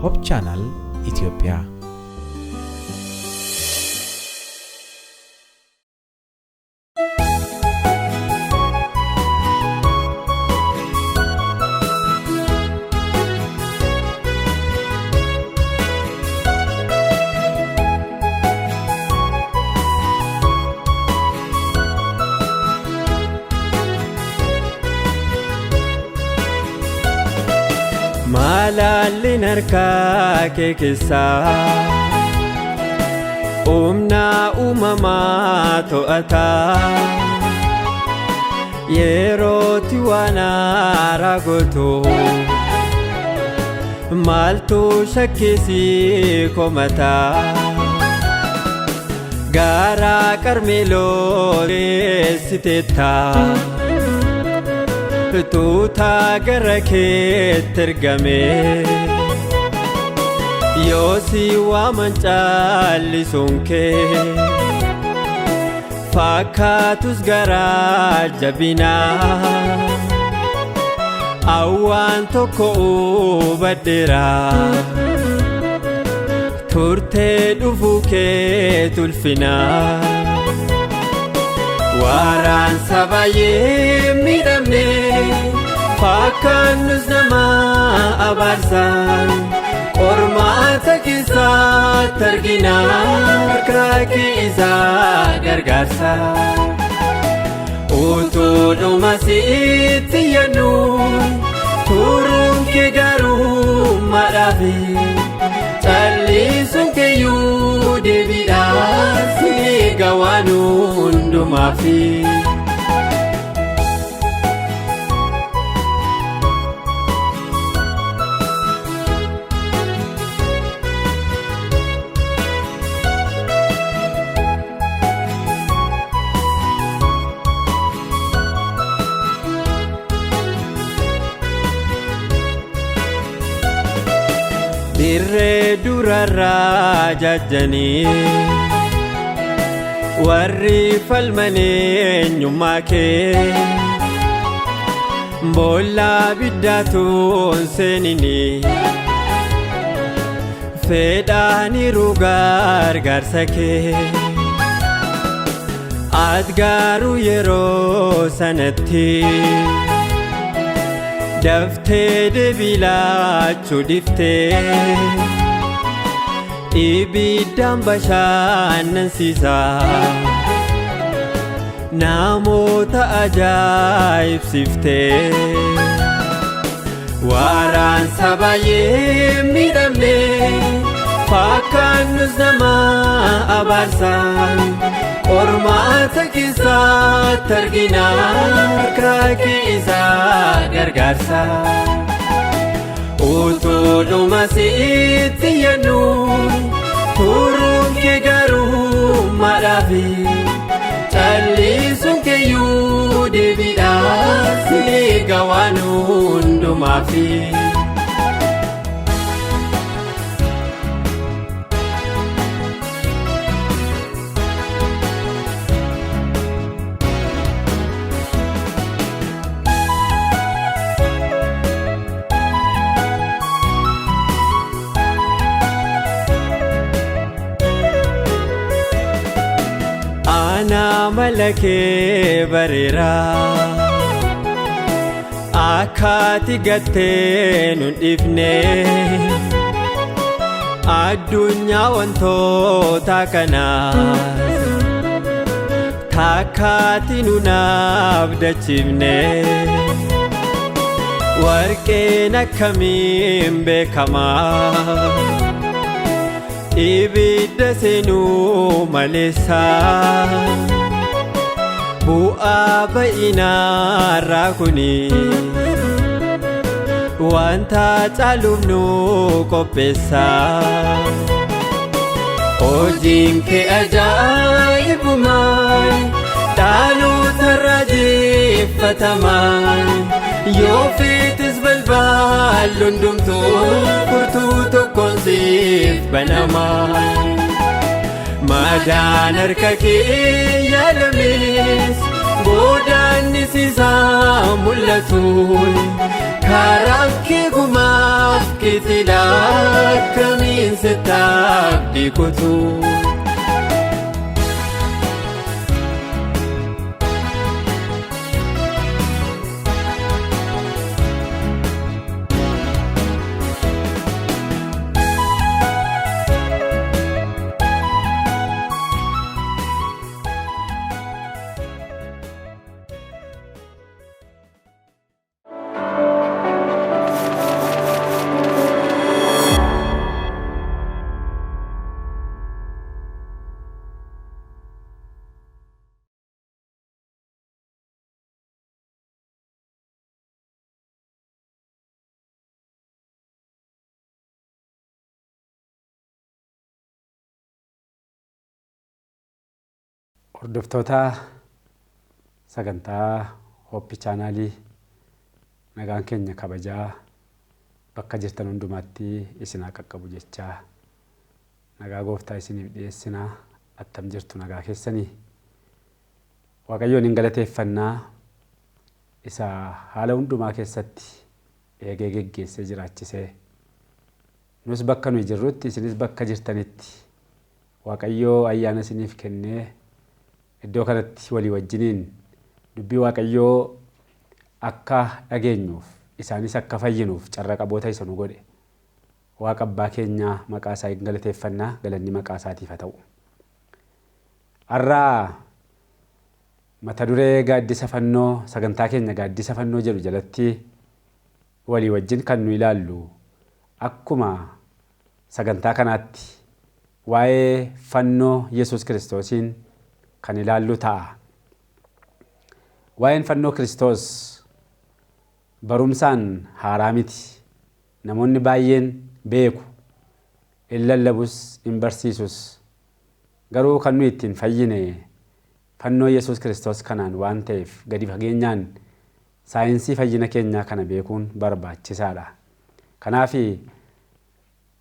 ሆፕ ቻናል ኢትዮጵያ Malaalli harkaa kee keessaa humna uumamaa to'ataa yerootti waan haaraa gootu maaltu shakkisii komataa gaara Qarmeeloo geessiteettaa tuuta gara keetti ergame yoo si waaman caallisuun kee fakkaatus garaa jabinaa awwaan tokko hubadheera turtee dhufuu kee tulfinaa Waraan sabayee miidhamne fakkaannus nama abaarsan qormaata keessatti argina harkaa kee isaa gargaarsa utuu dhuma sitti yaadnu turuun kee garuu madhaafi callisuun keeyyuu deebiidhaa si gawaan hundumaafi. Dirree durarraa jajjanii warri falmanii eenyummaa kee boollaa biddaatuun seenini fedhaaniiru gargaarsa kee ati garuu yeroo sanatti daftee deebii laachuu dhiftee ibiddaan bashannansiisa namoota ajaa'ibsiiftee waraan sabayee miidhamne fakkaannus nama abaarsan qormaata keessatti argina harkaa kee isaa gargaarsa utuu dhuma sitti yaadnu turuun kee garuu madhaafi callisuun keeyyuu deebiidhaa si gawaan hundumaafi. Malakee bareeraa akkaati gattee nun dhifne addunyaa wantoota kanaas takkaati nun abdachiifne warqeen akkamiin beekamaa ibidda seenuu maleessaa bu'aa bay'inaarraa kuni wanta caaluuf nu qopheessa hojiin kee ajaa'ibumaan dhaalootarraa jeeffatamaan yoo feetes balballi hundumtuu furtuu tokkoon siif banamaan madaan harka kee yaadames boodaan argisiisaa mul'atuun karaan kee gumaaf kitila akkamiin sittaaf dhiikutuun. Hordoftoota sagantaa Hooppi chaanaalii nagaan keenya kabajaa bakka jirtan hundumaatti isin haa qaqqabu jechaa nagaa gooftaa isiniif dhiyeessinaa. Attam jirtu nagaa keessanii? Waaqayyoon hin galateeffannaa isa haala hundumaa keessatti eegee geggeessee jiraachisee nus bakka nuyi jirrutti isinis bakka jirtanitti Waaqayyoo ayyaana isiniif kennee iddoo kanatti walii wajjiniin dubbii Waaqayyoo akka dhageenyuuf isaanis akka fayyinuuf carra qaboota isa nu godhe Waaqa abbaa keenyaa maqaa isaa hin galateeffannaa. Galanni maqaa isaatiif haa ta'u. Har'aa mata duree gaaddisa fannoo sagantaa keenya gaaddisa fannoo jedhu jalatti walii wajjin kan nu ilaallu akkuma sagantaa kanaatti waa'ee fannoo Yesuus Kiristoosiin kan ilaallu ta'a. Waa'een fannoo Kiristoos barumsaan haaraa miti. Namoonni baay'een beeku, hin lallabus, hin barsiisus. Garuu kan nuyi ittiin fayyine fannoo Yesuus Kiristoos kanaan waan ta'eef gadi fageenyaan saayinsii fayyina keenyaa kana beekuun barbaachisaadha. Kanaaf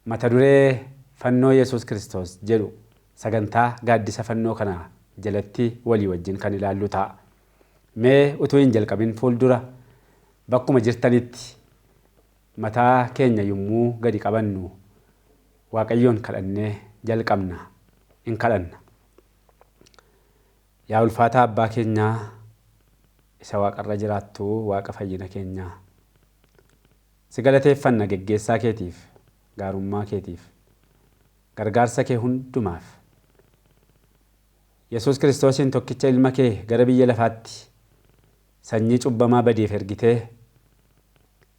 mata duree fannoo Yesuus Kiristoos jedhu sagantaa gaaddisa fannoo kana jalatti walii wajjin kan ilaallu ta'a. Mee utuu hin jalqabin fuuldura bakkuma jirtanitti mataa keenya yommuu gadi qabannu Waaqayyoon kadhannee jalqabna. In kadhanna. Yaa ulfaataa abbaa keenyaa isa waaqarra jiraattu Waaqa fayyina keenyaa si galateeffanna geggeessaa keetiif, gaarummaa keetiif, gargaarsa kee hundumaaf. Yesuus Kiristoosiin tokkicha ilma kee gara biyya lafaatti sanyii cubbamaa badeef ergitee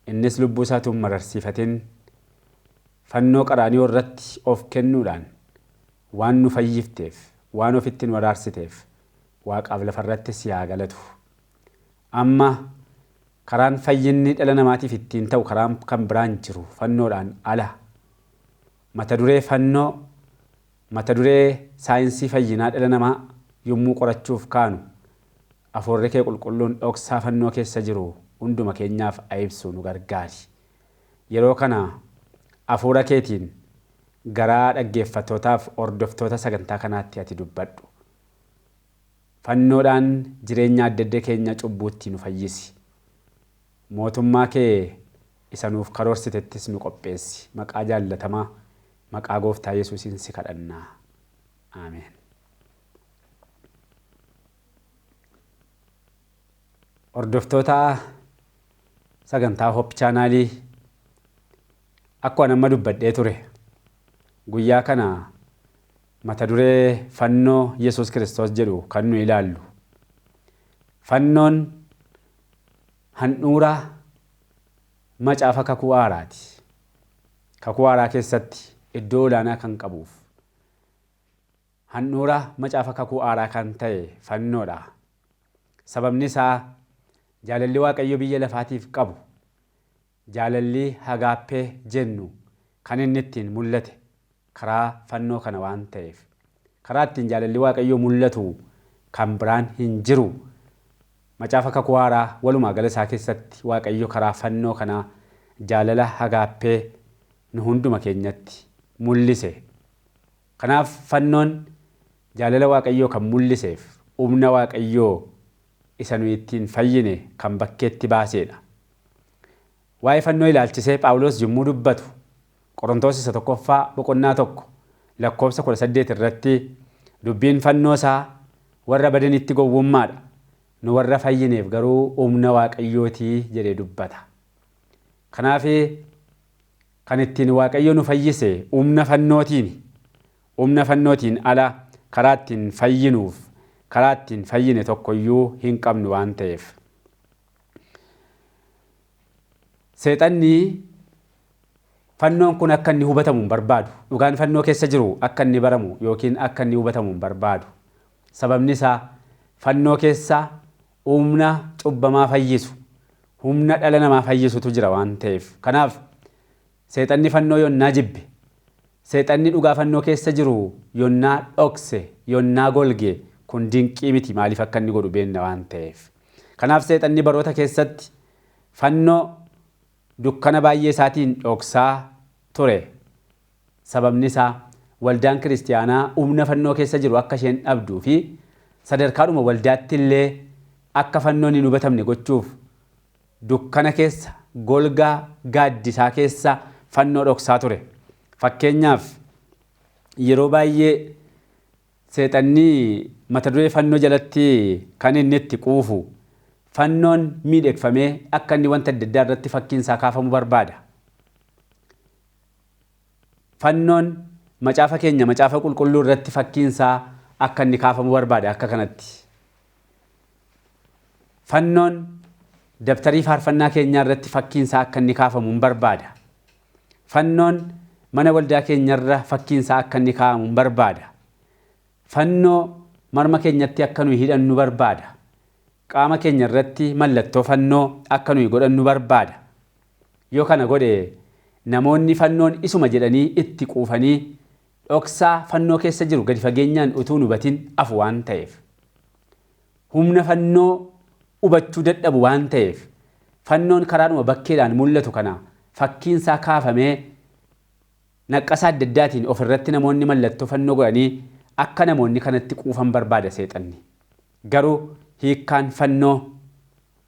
innis lubbuu isaatuun mararsiifatin fannoo qaraanioo irratti of kennuudhaan waan nu fayyifteef, waan ofitti nu araarsiteef Waaqaaf lafarratti si haa galatu. Amma karaan fayyinni dhala namaatiif ittiin ta'u karaan kan biraan jiru fannoodhaan ala. Mata duree fannoo, mata duree saayinsii fayyinaa dhala namaa yommuu qorachuuf kaanu Afuurri kee qulqulluun dhoksaa fannoo keessa jiru hunduma keenyaaf ibsu nu gargaari. Yeroo kana afuura keetiin garaa dhaggeeffattootaaf hordoftoota sagantaa kanaatti ati dubbadhu. Fannoodhaan jireenya adda addaa keenya cubbuutti nu fayyisi. Mootummaa kee isa nuuf karoorsiteettis nu qopheessi. Maqaa jaallatamaa maqaa gooftaa Yesuusiin si kadhanna. Ameen. Hordoftoota sagantaa Hooppi chaanaalii akkuma nama dubbadhee ture guyyaa kana mata duree fannoo Yesuus Kiristoos jedhu kan nu ilaallu. Fannoon handhuura macaafa kakuu haaraati. Kakuu haaraa keessatti iddoo olaanaa kan qabuuf handhuura macaafa kakuu haaraa kan ta'e fannoodha. Sababni isaa jaalalli Waaqayyo biyya lafaatiif qabu, jaalalli hagaappee jennu kan inni ittiin mul'ate karaa fannoo kana waan ta'eef, karaa ittiin jaalalli Waaqayyo mul'atu kan biraan hin jiru. Macaafa kakuu haaraa walumaa gala isaa keessatti Waaqayyo karaa fannoo kanaa jaalala hagaappee nu hunduma keenyatti mul'ise. Kanaaf fannoon jaalala Waaqayyoo kan mul'iseef humna Waaqayyoo isa nuyi ittiin fayyine kan bakkeetti baasedha. Waa'ee fannoo ilaalchisee Phaawulos yommuu dubbatu Qorontos isa tokkoffaa boqonnaa 1 lakkoofsa 18 irratti dubbiin fannoo isaa warra badanitti gowwummaadha. Nu warra fayyineef garuu humna Waaqayyootii jedhee dubbata. Kanaaf kan ittiin Waaqayyo nu fayyise humna fannootiin ala karaa ittiin fayyinuuf karaa ittiin fayyine tokkoyyuu hin qabnu waan ta'eef. Seexanni fannoon kun akka inni hubatamu hin barbaadu. Dhugaan fannoo keessa jiru akka inni baramu yookiin akka inni hubatamu hin barbaadu. Sababni isaa fannoo keessa humna cubbamaa fayyisu, humna dhala namaa fayyisutu jira waan ta'eef. Kanaaf seexanni fannoo yonnaa jibbe, seexanni dhugaa fannoo keessa jiru yonnaa dhokse, yonnaa golge kun dinqii miti maaliif akka inni godhu beenna waan ta'eef. Kanaaf seexanni baroota keessatti fannoo dukkana baay'ee isaatiin dhoksaa ture. Sababni isaa waldaan kiristiyaanaa humna fannoo keessa jiru akka isheen dhabduu fi sadarkaadhuma waldaatti illee akka fannoon hin hubatamne gochuuf dukkana keessa golgaa gaaddisaa keessa fannoo dhoksaa ture. Fakkeenyaaf yeroo baay'ee seexanni mata duree fannoo jalatti kan inni itti quufu fannoon miidhagfamee akka inni wanta adda addaa irratti fakkiinsaa kaafamu barbaada. Fannoon macaafa keenya macaafa qulqulluu irratti fakkiinsaa akka inni kaafamu barbaada akka kanatti. Fannoon dabtarii faarfannaa keenyaa irratti fakkiinsaa akka inni kaafamu barbaada. Fannoon mana waldaa keenyarra fakkiinsaa akka inni kaafamu barbaada. Fannoo marma keenyatti akka nuyi hidhannu barbaada. Qaama keenya irratti mallattoo fannoo akka nuyi godhannu barbaada. Yoo kana godhe namoonni fannoon isuma jedhanii itti quufanii dhoksaa fannoo keessa jiru gadi fageenyaan utuu hubatin afu waan ta'eef. Humna fannoo hubachuu dadhabu waan ta'eef fannoon karaadhuma bakkeedhaan mul'atu kana fakkiinsaa kaafamee naqqasaa adda addaatiin ofirratti namoonni mallattoo fannoo godhanii akka namoonni kanatti quufan barbaada seexanni. Garuu hiikkaan fannoo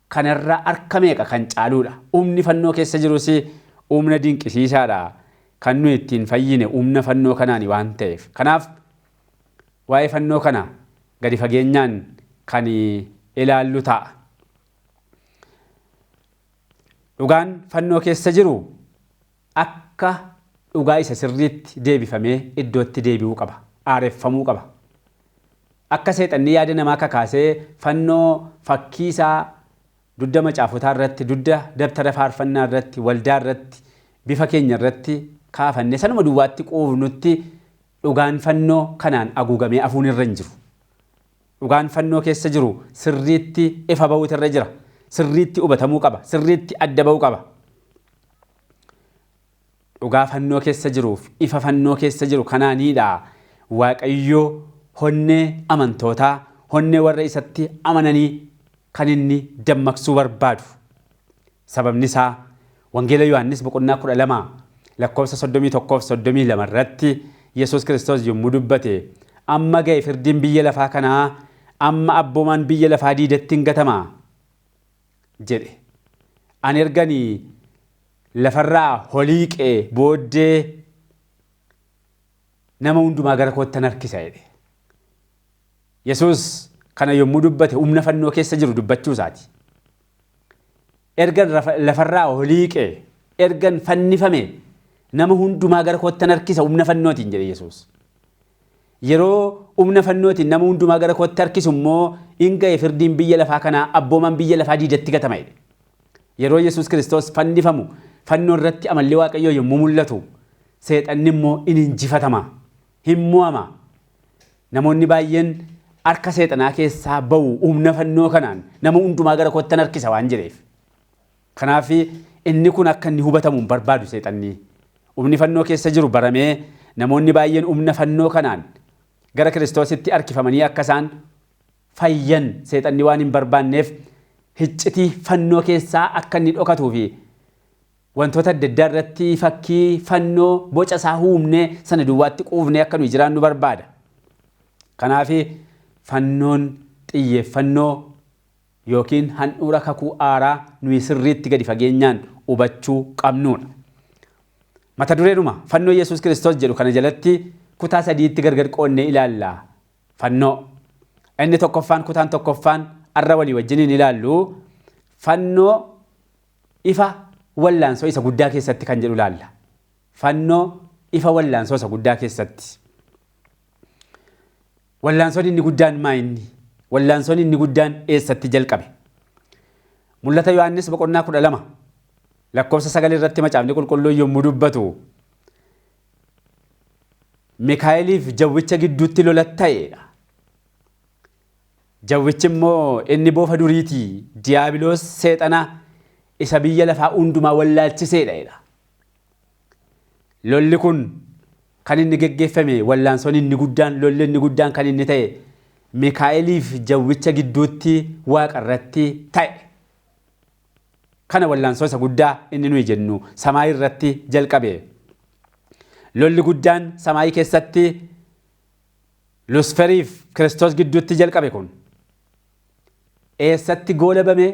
kanarra harka meeqa kan caaluudha. Humni fannoo keessa jirus humna dinqisiisaadha. Kan nuyi ittiin fayyine humna fannoo kanaani waan ta'eef. Kanaaf waa'ee fannoo kana gadi fageenyaan kan ilaallu ta'a. Dhugaan fannoo keessa jiru akka dhugaa isa sirriitti deebifamee iddootti deebi'uu qaba. Aareffamuu qaba. Akka seexanni yaada namaa kakaasee fannoo fakkiisaa dudda macaafotaa irratti, dudda dabtara faarfannaa irratti, waldaa irratti, bifa keenya irratti kaafanne sanuma duwwaatti quufnutti dhugaan fannoo kanaan haguugamee afuun irra hin jiru. Dhugaan fannoo keessa jiru sirriitti ifa ba'uutu irra jira. Sirriitti hubatamuu qaba. Sirriitti adda ba'uu qaba. Dhugaa fannoo keessa jiruuf ifa fannoo keessa jiru kanaaniidha Waaqayyoo honnee amantootaa, honnee warra isatti amananii kan inni dammaqsuu barbaadu. Sababni isaa Wangeela Yohaannis boqonnaa 12 lakkoofsa 31 fi 32 irratti Yesuus Kiristoos yommuu dubbate amma ga'e firdiin biyya lafaa kanaa amma abboomaan biyya lafaa diidatti hin gatamaa jedhe. Ani erganii lafarraa holiiqee booddee nama hundumaa gara koottan harkisa jedhe. Yesuus kana yommuu dubbate humna fannoo keessa jiru dubbachuu isaati. Ergan lafarraa holiiqee ergan fannifame nama hundumaa gara koottan harkisa humna fannootiin jedhe Yesuus. Yeroo humna fannootiin nama hundumaa gara kootti harkisu immoo hin ga'e firdiin biyya lafaa kanaa abboomaan biyya lafaa diidatti gatama jedhe. Yeroo Yesuus Kiristoos fannifamu fannoo irratti amallee Waaqayyoo yommuu mul'atu seexanni immoo in injifatama, hin mo'ama. Namoonni baay'een harka seexanaa keessaa ba'u humna fannoo kanaan nama hundumaa gara koottan harkisa waan jedheef. Kanaaf inni kun akka inni hubatamu hin barbaadu seexanni. Humni fannoo keessa jiru baramee namoonni baay'een humna fannoo kanaan gara Kiristoositti harkifamanii akka isaan fayyan seexanni waan hin barbaanneef hiccitii fannoo keessaa akka inni dhokatuu fi wantoota adda addaa irratti fakkii fannoo boca isaa uumnee sana duwwaatti quufnee akka nuyi jiraannu barbaada. Kanaaf fannoon xiyyeeffannoo yookiin handhuura kakuu aaraa nuyi sirriitti gadi fageenyaan hubachuu qabnuudha. Mata dureedhuma fannoo Yesuus Kiristoos jedhu kana jalatti kutaa sadiitti gargar qoonnee ilaalla. Fannoo inni tokkoffaan kutaan tokkoffaan arra walii wajjiniin ilaallu fannoo ifa wallaansoo isa guddaa keessatti kan jedhu ilaalla. Fannoo ifa wallaansoo isa guddaa keessatti. Wallaansoon inni guddaan maa inni? Wallaansoon inni guddaan eessatti jalqabe? Mul'ata Yohaannis boqonnaa 12 lakkoofsa 9 irratti macaafni qulqulluun yommuu dubbatu Mikaa'eliif jawwicha gidduutti lola ta'eedha. Jawwichi immoo inni boofa duriitii Diyaabiloos seexana isa biyya lafaa hundumaa wallaalchiseedha. Lolli kun kan inni geggeeffame wallaansoon inni guddaan lolli inni guddaan kan inni ta'e Mikaa'eliif jawwicha gidduutti waaqa irratti ta'e. Kana wallaansoo isa guddaa inni nuyi jennu samaayii irratti jalqabe. Lolli guddaan samaayii keessatti Luusferiif Kiristoos gidduutti jalqabe kun eessatti goolabame?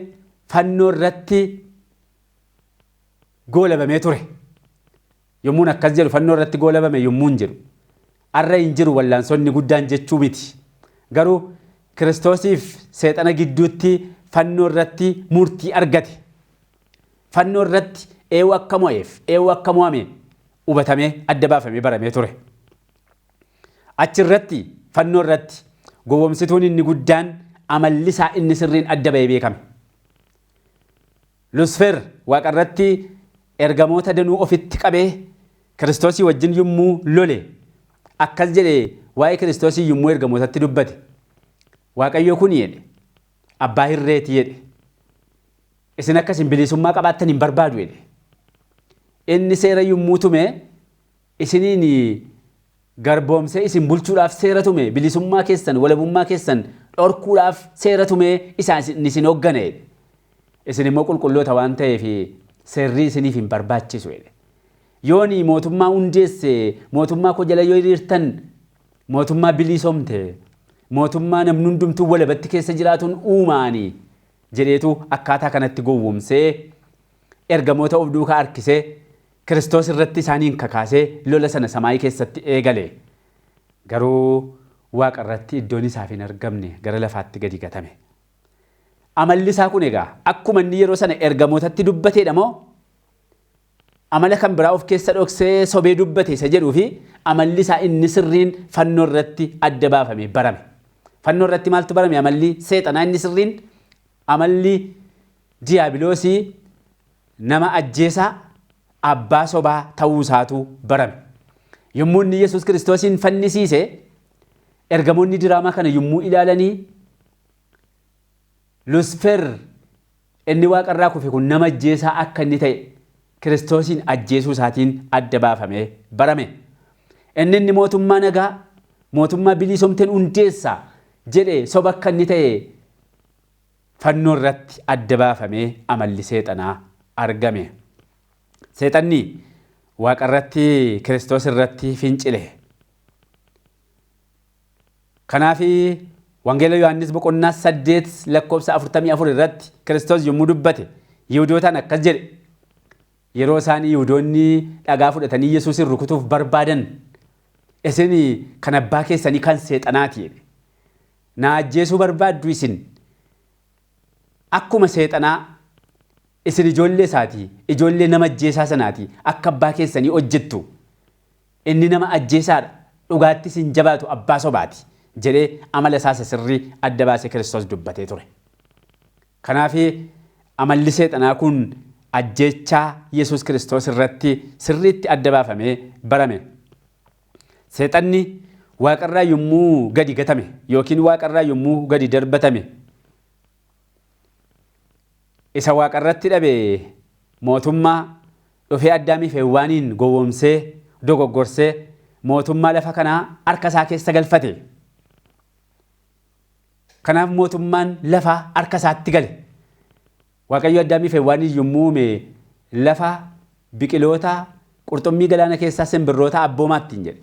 Fannoo irratti goolabamee ture. Yommuun akkas jedhu fannoo irratti goolabame yommuun jedhu arra hin jiru wallaansoonni guddaan jechuu miti. Garuu Kiristoosiif seexana gidduutti fannoo irratti murtii argate. Fannoo irratti eewu akka mo'eef eewu akka mo'ame hubatamee adda baafamee baramee ture. Achi irratti fannoo irratti gowwoomsituun inni guddaan amalli isaa inni sirriin adda ba'ee beekame. Luusfer waaqa irratti ergamoota danuu ofitti qabee Kiristoosii wajjin yommuu lole akkas jedhee waa'ee Kiristoosii yommuu ergamootatti dubbate. Waaqayyo kun jedhe abbaa hirreeti jedhe. Isin akkasin bilisummaa qabaattan hin barbaadu jedhe. Inni seera yommuu tume isiniin garboomsee isin bulchuudhaaf seera tume bilisummaa keessan walabummaa keessan dhorkuudhaaf seera tume isin hooggana jedhe. Isin immoo qulqulloota waan ta'eef seerri isiniif hin barbaachisu jedhe. Yooni mootummaa hundeesse mootummaa koo jala yoo hiriirtan mootummaa bilisoomte mootummaa namni hundumtuu walabatti keessa jiraatuun uumaanii jedheetu akkaataa kanatti gowwoomsee ergamoota of duukaa harkisee Kiristoos irratti isaaniin kakaasee lola sana samaayii keessatti eegale. Garuu waaqa irratti iddoon isaaf hin argamne gara lafaatti gadi gatame. Amalli isaa kun egaa akkuma inni yeroo sana ergamootatti dubbateedha moo amala kan biraa of keessa dhoksee sobee dubbate isa jedhuu fi amalli isaa inni sirriin fannoo irratti adda baafame barame. Fannoo irratti maaltu barame? Amalli seexanaa inni sirriin amalli Diyaabiloosii nama ajjeesaa abbaa sobaa ta'uu isaatu barame. Yommuu inni Yesuus Kiristoosiin fannisiise ergamoonni diraamaa kana yommuu ilaalanii Luusfer inni waaqa irraa kufe kun nama ajjeesaa akka inni ta'e Kiristoosiin ajjeesuu isaatiin adda baafamee barame. Inni mootummaa nagaa mootummaa bilisoomteen hundeessaa jedhee soba akka inni ta'e fannoo irratti adda baafamee amalli seexanaa argame. Seexanni waaqa irratti Kiristoos irratti fincile. Kanaaf Wangeela Yohaannis boqonnaa 8 lakkoofsa 44 irratti Kiristoos yommuu dubbate Yihuudootaan akkas jedhe. Yeroo isaan Yihuudoonni dhagaa fudhatanii Yesuusin rukutuuf barbaadan isin kan abbaa keessanii kan seexanaati jedhe. Na ajjeesuu barbaaddu isin akkuma seexanaa isin ijoollee isaati ijoollee nama ajjeesaa sanaati akka abbaa keessanii hojjettu. Inni nama ajjeesaadha dhugaatti isin jabaatu abbaa sobaati jedhee amala isaa sirrii adda baasee Kiristoos dubbatee ture. Kanaaf amalli seexanaa kun ajjeechaa Yesuus Kiristoos irratti sirriitti adda baafamee barame. Seexanni waaqarraa yommuu gadi gatame yookiin waaqarraa yommuu gadi darbatame isa waaqarratti dhabe mootummaa dhufee Addaamiif Hewaaniin gowwoomsee dogoggorsee mootummaa lafa kanaa harka isaa keessa galfate. Kanaaf mootummaan lafa harka isaatti gale. Waaqayyo Addaamiif Hewaaniin yommuu uume lafa biqiloota qurxummii galaana keessaa simbirroota abboomaatti jedhe.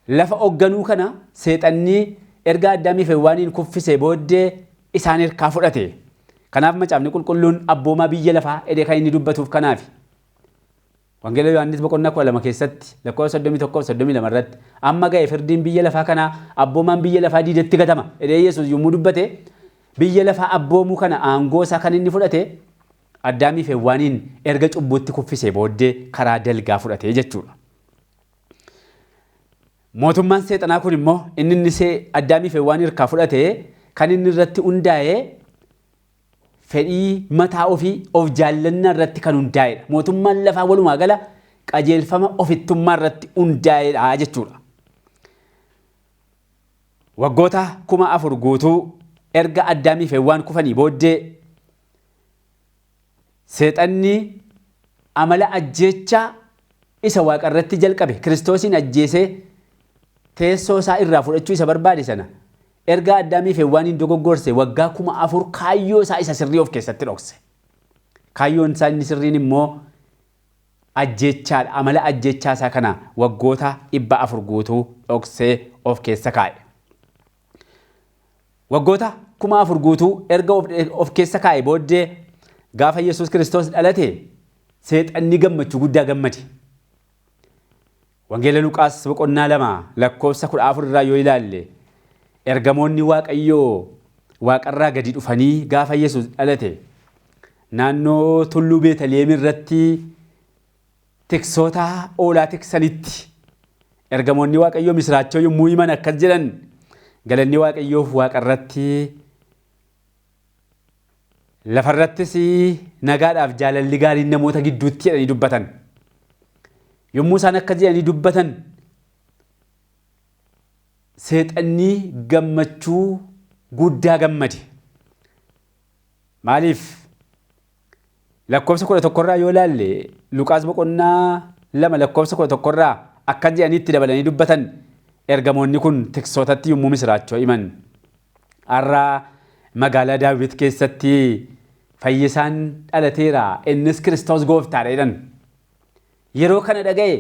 Lafa hoogganuu kana seexanni erga Addaamiif Hewaaniin kuffisee booddee isaan hirkaa fudhate. Kanaaf macaafni qulqulluun abboomaa biyya lafaa edee kan inni dubbatuuf kanaafi. Wangeela Yohaannis boqonnaa 12 keessatti lakkoofsa 31-32 irratti amma ga'e firdiin biyya lafaa kanaa abboomaan biyya lafaa diidetti gatama edee Yesuus yommuu dubbate biyya lafaa abboomuu kana aangoo isaa kan inni fudhate Addaamii fi Hewaaniin erga cubbuutti kuffisee booddee karaa dalgaa fudhate jechuudha. Mootummaan seexanaa kun immoo inni Addaamii fi Hewaan hirkaa fudhate kan inni irratti hundaa'ee fedhii mataa ofii of jaallannaa irratti kan hundaa'edha. Mootummaan lafaa walumaa gala qajeelfama ofittummaa irratti hundaa'edha jechuudha. Waggoota 4,000 guutuu erga Addaamii fi Hewaan kufanii booddee seexanni amala ajjeechaa isa waaqa irratti jalqabe Kiristoosiin ajjeesee teessoo isaa irraa fudhachuu isa barbaade sana erga Addaamii fi Hewaaniin dogoggorse waggaa 4,000 kaayyoo isaa isa sirrii of keessatti dhokse. Kaayyoon isaa inni sirriin immoo ajjeechaadha. Amala ajjeechaa isaa kana waggoota 400 guutuu dhoksee of keessa kaa'e. Waggoota 4,000 guutuu erga of keessa kaa'e booddee gaafa Yesuus Kiristoos dhalate seexanni gammachuu guddaa gammade. Wangeela Luqaas boqonnaa 2 lakkoofsa 14 irraa yoo ilaalle ergamoonni Waaqayyoo waaqarraa gadi dhufanii gaafa Yesuus dhalate naannoo tulluu Beetaliheem irratti tiksoota oolaa tiksanitti ergamoonni Waaqayyoo misraachoo yommuu himan akkas jedhan galanni Waaqayyoof waaqarratti lafarrattis nagaadhaaf jaalalli gaariin namoota gidduutti jedhanii dubbatan. Yommuu isaan akkas jedhanii dubbatan seexanni gammachuu guddaa gammade. Maaliif? Lakkoofsa 11 irraa yoo ilaalle Luqaas boqonnaa 2 lakkoofsa 11 irraa akkas jedhanii itti dabalanii dubbatan ergamoonni kun tiksootatti yommuu misraachoo himan. Har'a magaalaa Daawit keessatti fayyisaan dhalateera innis Kiristoos gooftaadha jedhan. Yeroo kana dhaga'e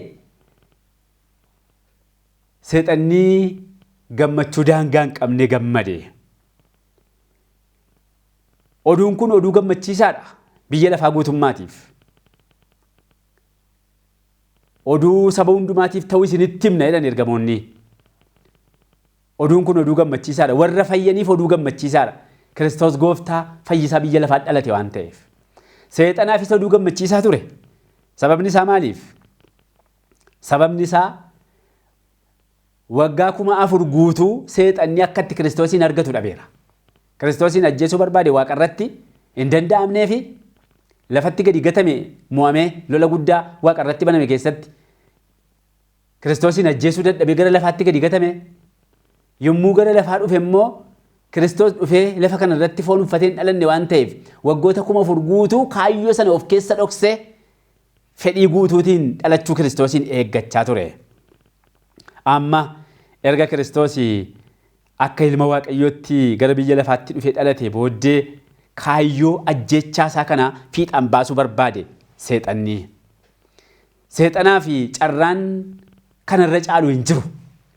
seexanni gammachuu daangaa hin qabne gammade. Oduun kun oduu gammachiisaadha biyya lafaa guutummaatiif. Oduu saba hundumaatiif ta'uu isinitti himna jedhan ergamoonni. Oduun kun oduu gammachiisaadha. Warra fayyaniif oduu gammachiisaadha. Kiristoos gooftaa fayyisaa biyya lafaa dhalate waan ta'eef. Seexanaafis oduu gammachiisaa ture. Sababni isaa maaliif? Sababni isaa waggaa 4,000 guutuu seexanni akkatti Kiristoosiin argatu dhabeera. Kiristoosiin ajjeesuu barbaade waaqa irratti hin danda'amnee fi lafatti gadi gatame mo'amee lola guddaa waaqa irratti baname keessatti Kiristoosiin ajjeesuu dadhabee gara lafaatti gadi gatame. Yommuu gara lafaa dhufe immoo Kiristoos dhufee lafa kana irratti foon uffatee hin dhalanne waan ta'eef waggoota 4,000 guutuu kaayyoo sana of keessa dhoksee fedhii guutuutiin dhalachuu Kiristoosiin eeggachaa ture. Amma erga Kiristoos akka ilma Waaqayyootti gara biyya lafaatti dhufee dhalate booddee kaayyoo ajjeechaa isaa kana fiixaan baasuu barbaade seexanni. Seexanaa fi carraan kanarra caalu hin jiru.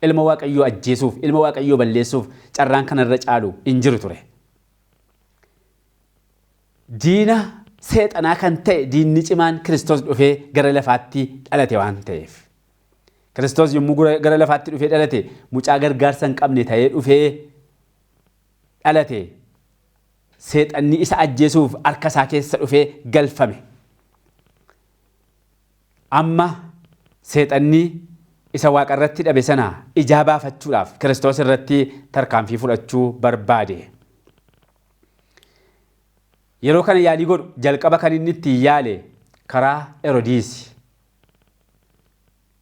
Ilma Waaqayyoo ajjeesuuf, ilma Waaqayyoo balleessuuf carraan kanarra caalu hin jiru ture. Diina seexanaa kan ta'e diinni cimaan Kiristoos dhufee gara lafaatti dhalate waan ta'eef. Kiristoos yommuu gara lafaatti dhufee dhalate mucaa gargaarsa hin qabne ta'ee dhufee dhalate seexanni isa ajjeesuuf harka isaa keessa dhufee galfame. Amma seexanni isa waaqa irratti dhabe sana ijaa baafachuudhaaf Kiristoos irratti tarkaanfii fudhachuu barbaade. Yeroo kana yaalii godhu jalqaba kan inni itti yaale karaa Heroodiis.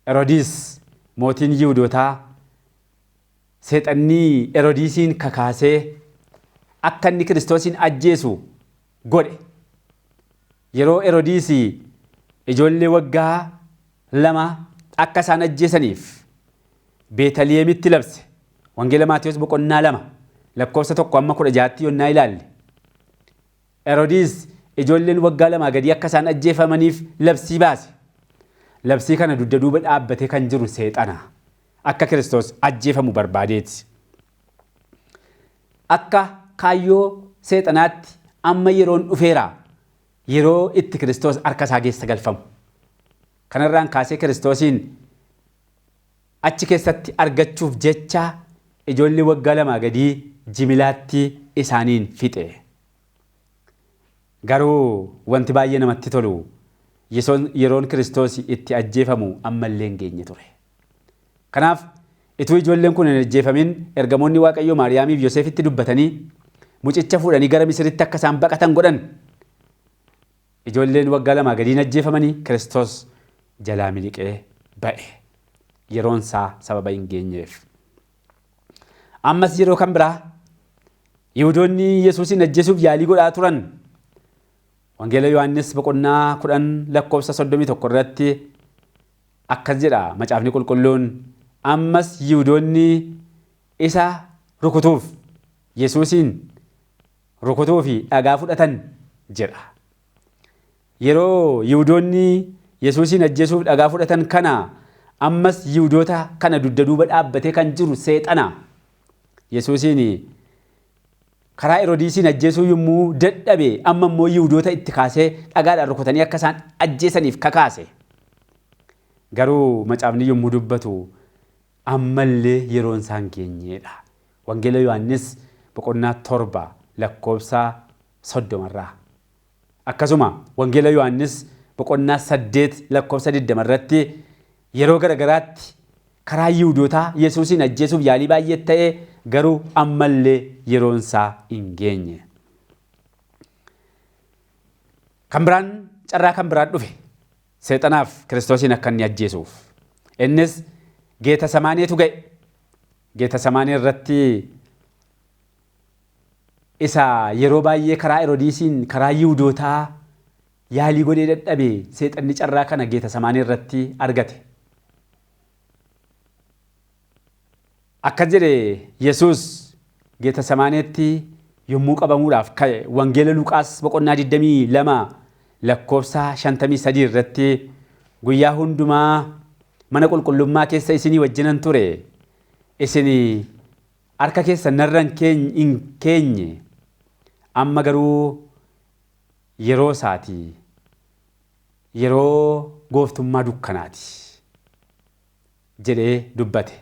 Heroodiis mootiin Yihuudootaa seexanni Heroodiisiin kakaasee akka inni Kiristoosiin ajjeesu godhe. Yeroo Heroodiis ijoollee waggaa 2 akka isaan ajjeesaniif Beetalihemitti labse. Wangeela Maatiyos boqonnaa 2 lakkoofsa 1-16 yonnaa ilaalle. Heroodiis ijoolleen waggaa 2 gadi akka isaan ajjeefamaniif labsii baase. Labsii kana dugda duuba dhaabbatee kan jiru seexana. Akka Kiristoos ajjeefamu barbaadeeti. Akka kaayyoo seexanaatti amma yeroon dhufeera. Yeroo itti Kiristoos harka isaa keessa galfamu. Kanarraan kaasee Kiristoosiin achi keessatti argachuuf jecha ijoollee waggaa 2 gadii jimilaatti isaaniin fixe. Garuu wanti baay'ee namatti tolu yeroon Kiristoos itti ajjeefamu ammallee hin geenye ture. Kanaaf ituu ijoolleen kun hin ajjeefamin ergamoonni Waaqayyoo Maariyaamiif Yoosefitti dubbatanii mucicha fuudhanii gara Misiritti akka isaan baqatan godhan. Ijoolleen waggaa 2 gadiin ajjeefamanii Kiristoos jalaa miliqee ba'e. Yeroon isaa sababa hin geenyeef. Ammas yeroo kan biraa Yihuudoonni Yesuusin ajjeesuuf yaalii godhaa turan. Wangeela Yohaannis boqonnaa 10 lakkoofsa 31 irratti akkas jedha macaafni qulqulluun. Ammas Yihuudoonni isa rukutuuf Yesuusin rukutuu fi dhagaa fudhatan jedha. Yeroo Yihuudoonni Yesuusin ajjeesuuf dhagaa fudhatan kana ammas Yihuudoota kana dugda duuba dhaabbatee kan jiru seexana. Yesuusin karaa Heroodisiin ajjeesuu yommuu dadhabe amma immoo Yihuudoota itti kaasee dhagaadhaan rukutanii akka isaan ajjeesaniif kakaase. Garuu macaafni yommuu dubbatu ammallee yeroon isaa hin geenyedha. Wangeela Yohaannis boqonnaa 7 lakkoofsa 30 irraa. Akkasuma Wangeela Yohaannis boqonnaa 8 lakkoofsa 20 irratti yeroo garagaraatti karaa Yihuudootaa Yesuusin ajjeesuuf yaalii baay'ee ta'ee garuu ammallee yeroon isaa hin geenye. Kan biraan carraa kan biraan dhufe seexanaaf Kiristoosin akka inni ajjeesuuf. Innis Geetsemaaneetu ga'e. Geetsemaaneee irratti isa yeroo baay'ee karaa Heroodisiin karaa Yihuudootaa yaalii godhee dadhabe seexanni carraa kana Geetsemaaneee irratti argate. Akkas jedhe Yesuus Geetsemaaneetti yommuu qabamuudhaaf ka'e. Wangeela Luqaas boqonnaa 22 lakkoofsa 53 irratti guyyaa hundumaa mana qulqullummaa keessa isinii wajjinan ture. Isinii harka keessa narra hin keenye. Amma garuu yeroo isaati. Yeroo gooftummaa dukkanaati jedhee dubbate.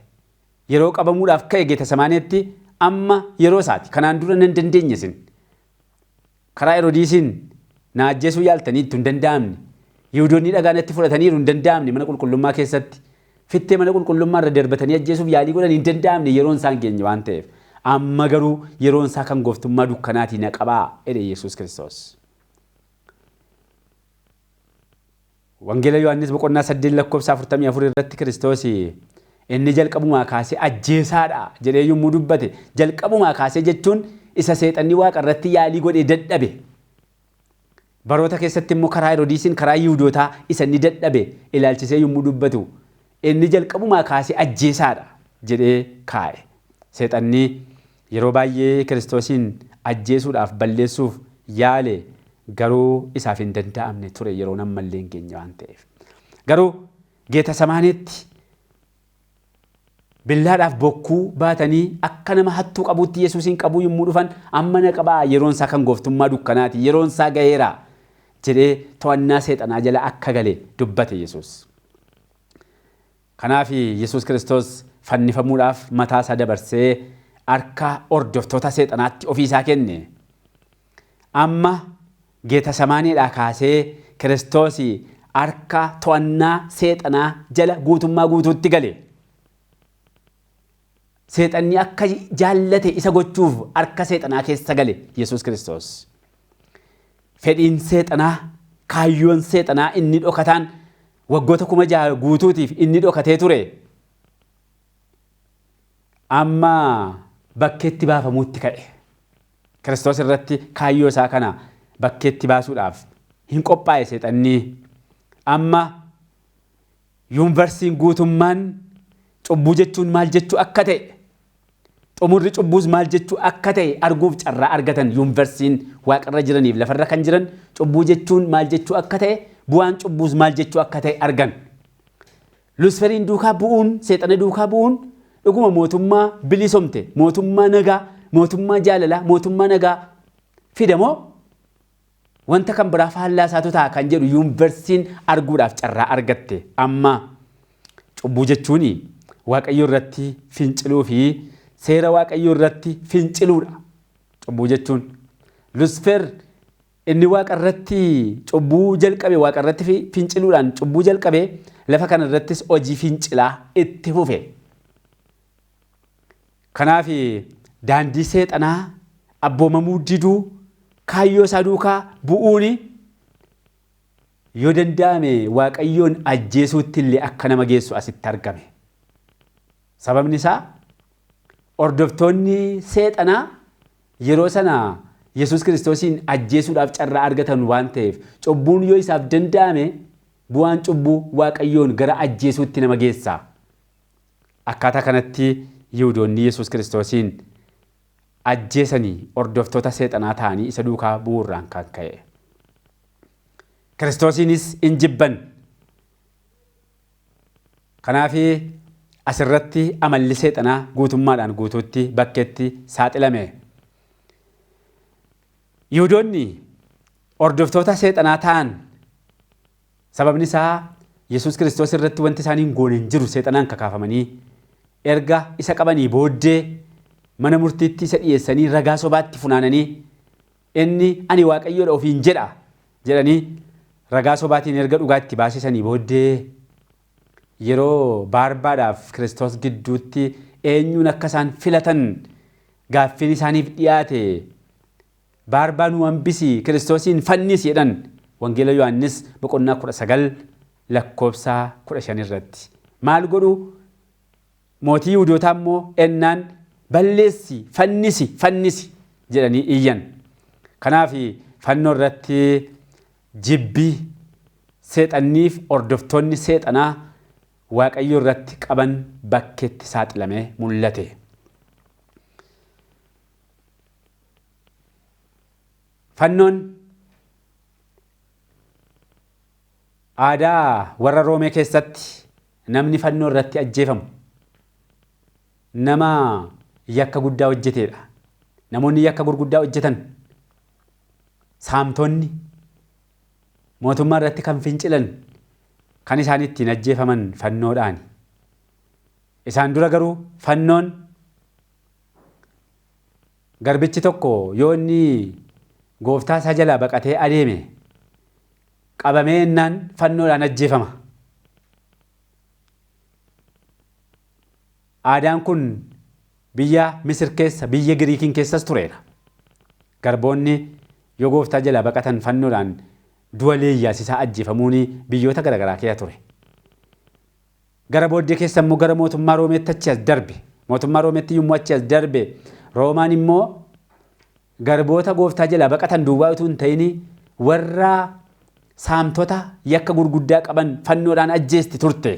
Yeroo qabamuudhaaf ka'e Geetsemaaneetti amma yeroo isaati. Kanaan dura nan dandeenye isin. Karaa Heroodisiin na ajjeesuu yaaltanii ittuu hin danda'amne. Yihuudoonni dhagaanatti fudhataniiru hin danda'amne mana qulqullummaa keessatti. Fittee mana qulqullummaa irra darbatanii ajjeesuuf yaalii godhan hin danda'amne yeroon isaa hin geenye waan ta'eef. Amma garuu yeroon isaa kan gooftummaa dukkanaati na qabaa jedhe Yesuus Kiristoos. Wangeela Yohaannis boqonnaa 8 lakkoofsa 44 irratti Kiristoos inni jalqabumaa kaasee ajjeesaadha jedhee yommuu dubbate jalqabumaa kaasee jechuun isa seexanni waaqa irratti yaalii godhee dadhabe. Baroota keessatti immoo karaa Heroodisiin karaa Yihuudootaa isa inni dadhabe ilaalchisee yommuu dubbatu inni jalqabumaa kaasee ajjeesaadha jedhee kaa'e. Seexanni yeroo baay'ee Kiristoosin ajjeesuudhaaf balleessuuf yaale garuu isaaf hin danda'amne ture yeroo ammallee hin geenye waan ta'eef. Garuu Geetsemaaneetti billaadhaaf bokkuu baatanii akka nama hattuu qabuutti Yesuusin qabuu yommuu dhufan amma na qabaa yeroon isaa kan gooftummaa dukkanaati yeroon isaa ga'eera jedhee to'annaa seexanaa jala akka gale dubbate Yesuus. Kanaaf Yesuus Kiristoos fannifamuudhaaf mataa isaa dabarsee harka hordoftoota seexanaatti ofii isaa kenne. Amma Geetsemaaneedhaa kaasee Kiristoos harka to'annaa seexanaa jala guutummaa guutuutti gale. Seexanni akka jaallate isa gochuuf harka seexanaa keessa gale Yesuus Kiristoos. Fedhiin seexanaa kaayyoon seexanaa inni dhokataan waggoota 6,000 guutuutiif inni dhokatee ture. Amma bakkeetti baafamuutti ka'e. Kiristoos irratti kaayyoo isaa kana bakkeetti baasuudhaaf hin qophaa'e seexanni. Amma yuunivarsiitiin guutummaan cubbuu jechuun maal jechuu akka ta'e xumurri cubbuus maal jechuu akka ta'e arguuf carraa argatan yuunivarsiitiin waaqarra jiraniif lafarra kan jiran cubbuu jechuun maal jechuu akka ta'e bu'aan cubbuus maal jechuu akka ta'e argan. Luusferiin duukaa bu'uun seexana duukaa bu'uun dhuguma mootummaa bilisomte mootummaa nagaa mootummaa jaalalaa, mootummaa nagaa fidamoo wanta kan biraa faallaa isaatu ta'a kan jedhu yuunivarsiitiin arguudhaaf carraa argatte. Amma cubbuu jechuun Waaqayyo irratti finciluu fi seera Waaqayyo irratti finciluudha. Cubbuu jechuun Lucifer inni Waaqa irratti cubbuu jalqabe, Waaqa irratti finciluudhaan cubbuu jalqabe, lafa kana irrattis hojii fincilaa itti fufe. Kanaaf daandii seexanaa abboomamuu diduu kaayyoo isaa duukaa bu'uuni yoo danda'ame Waaqayyoon ajjeesuutti illee akka nama geessu asitti argame. Sababni isaa hordoftoonni seexanaa yeroo sana Yesuus Kiristoosiin ajjeesuudhaaf carraa argatan waan ta'eef cubbuun yoo isaaf danda'ame bu'aan cubbuu Waaqayyoon gara ajjeesuutti nama geessa. Akkaataa kanatti Yihuudoonni Yesuus Kiristoosiin ajjeesanii hordoftoota seexanaa ta'anii isa duukaa bu'uurraan kan ka'e. Kiristoosiinis hin jibban. Kanaaf asirratti amalli seexanaa guutummaadhaan guutuutti bakkeetti saaxilame. Yihuudoonni hordoftoota seexanaa ta'an sababni isaa Yesuus Kiristoos irratti wanti isaan hin goone hin jiru seexanaan kakaafamanii erga isa qabanii booddee mana murtiitti isa dhiyeessanii ragaa sobaatti funaananii inni ani Waaqayyoodha ofiin jedha jedhanii ragaa sobaatiin erga dhugaatti baasisanii booddee yeroo Barbaadhaaf Kiristoos gidduutti eenyuun akka isaan filatan gaaffiin isaaniif dhiyaate Barbaa nu hambisi Kiristoosiin fannisi jedhan Wangeela Yohaannis boqonnaa 19 lakkoofsa 15 irratti. Maal godhu mootii Yihuudootaa immoo ennaan balleessi fannisi jedhanii iyyan. Kanaaf fannoo irratti jibbii seexanniif hordoftoonni seexanaa Waaqayyo irratti qaban bakkeetti saaxilamee mul'ate. Fannoon aadaa warra Roomee keessatti namni fannoo irratti ajjeefamu nama yakka guddaa hojjeteedha. Namoonni yakka gurguddaa hojjetan saamtonni mootummaa irratti kan fincilan kan isaan ittiin ajjeefaman fannoodhaan. Isaan dura garuu fannoon garbichi tokko yoo inni gooftaa isaa jalaa baqatee adeeme qabamee ennaan fannoodhaan ajjeefama. Aadaan kun biyya Misir keessa, biyya Giriikiin keessas tureera. Garboonni yoo gooftaa jalaa baqatan fannoodhaan du'a leeyyaasisaa ajjeefamuun biyyoota garaagaraa keessa ture. Gara booddee keessa immoo gara mootummaa Roomeetti achi as darbe. Mootummaa Roomeetti yommuu achi as darbe Roomaan immoo garboota gooftaa jalaa baqatan duwwaa utuu hin ta'in warra saamtota yakka gurguddaa qaban fannoodhaan ajjeesti turte.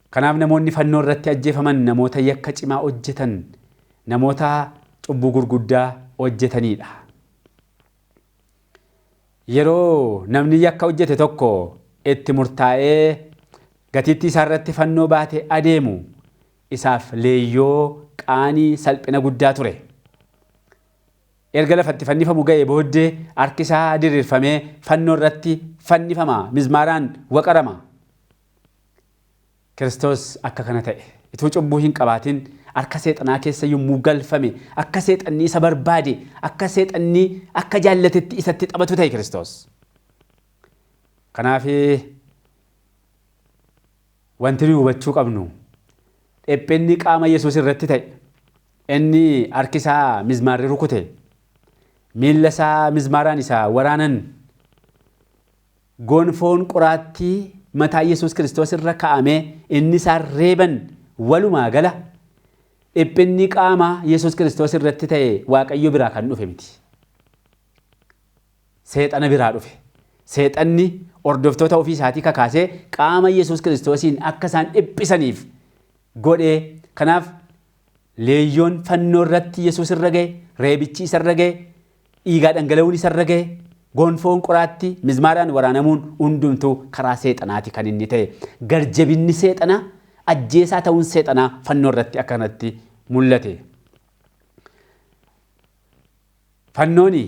Kanaaf namoonni fannoo irratti ajjeefaman namoota yakka cimaa hojjetan, namoota cubbuu gurguddaa hojjetanidha. Yeroo namni yakka hojjete tokko itti murtaa'ee gatiittii isaa irratti fannoo baatee adeemu isaaf leeyyoo qaanii salphina guddaa ture. Erga lafatti fannifamu ga'ee booddee harki isaa diriirfamee fannoo irratti fannifama, mizmaaraan waqarama. Kiristoos akka kana ta'e ituu cubbuu hin qabaatin harka seexanaa keessa yommuu galfame akka seexanni isa barbaade akka seexanni akka jaallatetti isatti xabatu ta'e Kiristoos. Kanaaf wanti nuyi hubachuu qabnu dhiphinni qaama Yesuus irratti ta'e inni harki isaa mizmaarri rukute miilla isaa mizmaaraan isaa waraanan gonfoon qoraattii mataa Yesuus Kiristoos irra kaa'amee inni isaa reeban walumaa gala dhiphinni qaama Yesuus Kiristoos irratti ta'e Waaqayyo biraa kan dhufe miti. Seexana biraa dhufe. Seexanni hordoftoota ofii isaatii kakaasee qaama Yesuus Kiristoosiin akka isaan dhiphisaniif godhee. Kanaaf leeyyoon fannoo irratti Yesuus irra ga'e, reebichi isa irra ga'e, dhiigaa dhangala'uun isa irra ga'e, gonfoon qoraatti mizmaaraan waraanamuun hundumtuu karaa seexanaati kan inni ta'e. Garjabinni seexanaa, ajjeesaa ta'uun seexanaa fannoo irratti akkanatti mul'ate. Fannooni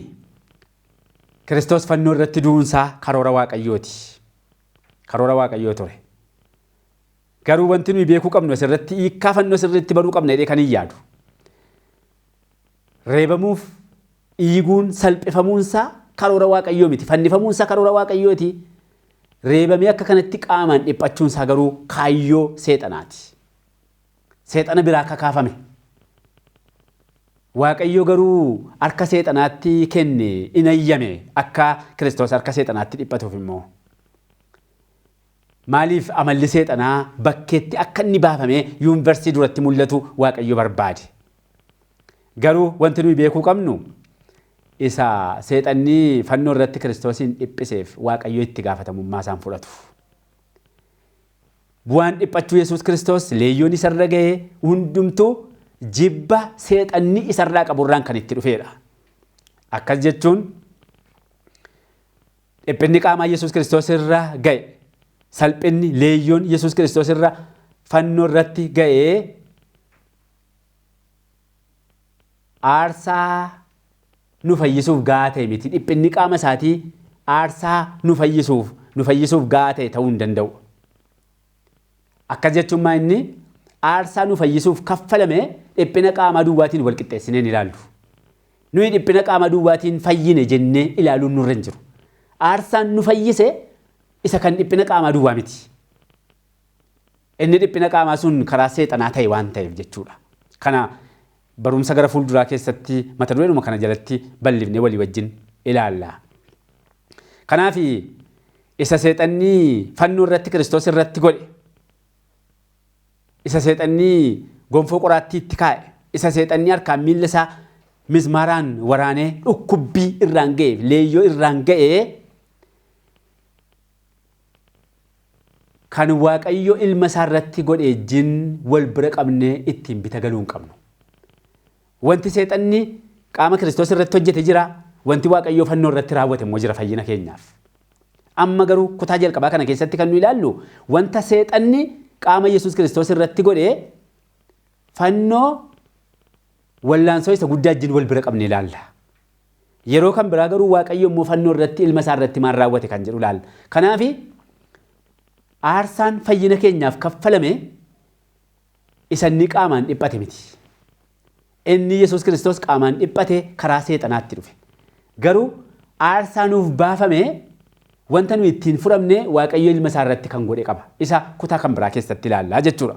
Kiristoos fannoo irratti du'uunsaa karoora Waaqayyooti. Karoora Waaqayyoo ture. Garuu wanti nuyi beekuu qabnu asirratti hiikkaa fannoo sirriitti baruu qabna jedhee kan hin yaadu. Reebamuuf dhiiguun salphifamuunsaa karoora Waaqayyoo miti. Fannifamuunsaa karoora Waaqayyooti. Reebamee akka kanatti qaamaan dhiphachuunsaa garuu kaayyoo seexanaati. Seexana biraa akka kaafame. Waaqayyo garuu harka seexanaatti kenne in ayyame akka Kiristoos harka seexanaatti dhiphatuuf immoo. Maaliif amalli seexanaa bakkeetti akka inni baafame yuunivarsiitii duratti mul'atu Waaqayyo barbaade. Garuu wanti nuyi beekuu qabnu isa seexanni fannoo irratti Kiristoosin dhiphiseef Waaqayyo itti gaafatamummaa isaan fudhatu. Bu'aan dhiphachuu Yesuus Kiristoos leeyyoon isarra ga'ee hundumtuu jibba seexanni isarraa qaburraan kan itti dhufeedha. Akkas jechuun dhiphinni qaamaa Yesuus Kiristoos irra ga'e, salphinni leeyyoon Yesuus Kiristoos irra fannoo irratti ga'ee aarsaa nu fayyisuuf gahaa ta'e miti. Dhiphinni qaama isaatii aarsaa nu fayyisuuf gahaa ta'e ta'uu hin danda'u. Akkas jechuun maa inni aarsaa nu fayyisuuf kaffalame dhiphina qaamaa duwwaatiin wal qixxeessineen ilaallu. Nuyi dhiphina qaamaa duwwaatiin fayyine jennee ilaaluun nurra hin jiru. Aarsaan nu fayyise isa kan dhiphina qaamaa duwwaa miti. Inni dhiphina qaamaa sun karaa seexanaa ta'e waan ta'eef jechuudha. Kana barumsa gara fuulduraa keessatti mata dureedhuma kana jalatti bal'ifnee walii wajjin ilaalla. Kanaaf isa seexanni fannoo irratti Kiristoos irratti godhe, isa seexanni gonfoo qoraattiitti kaa'e, isa seexanni harkaan miilla isaa mismaaraan waraanee dhukkubbii irraan ga'e, leeyyoo irraan ga'e kan Waaqayyo ilma isaa irratti godhe jin wal bira qabnee ittiin bita galuu hin qabnu. Wanti seexanni qaama Kiristoos irratti hojjete jira, wanti Waaqayyo fannoo irratti raawwate immoo jira fayyina keenyaaf. Amma garuu kutaa jalqabaa kana keessatti kan nu ilaallu wanta seexanni qaama Yesuus Kiristoos irratti godhe fannoo wallaansoo isa guddaa wajjin wal bira qabne ilaalla. Yeroo kan biraa garuu Waaqayyo immoo fannoo irratti ilma isaa irratti maal raawwate kan jedhu ilaalla. Kanaaf aarsaan fayyina keenyaaf kaffalame isa inni qaamaan dhiphate miti. Inni Yesuus Kiristoos qaamaan dhiphate karaa seexanaatti dhufe. Garuu aarsaa nuuf baafame wanta nuyi ittiin furamne Waaqayyo ilma isaa irratti kan godhe qaba. Isa kutaa kan biraa keessatti ilaallaa jechuudha.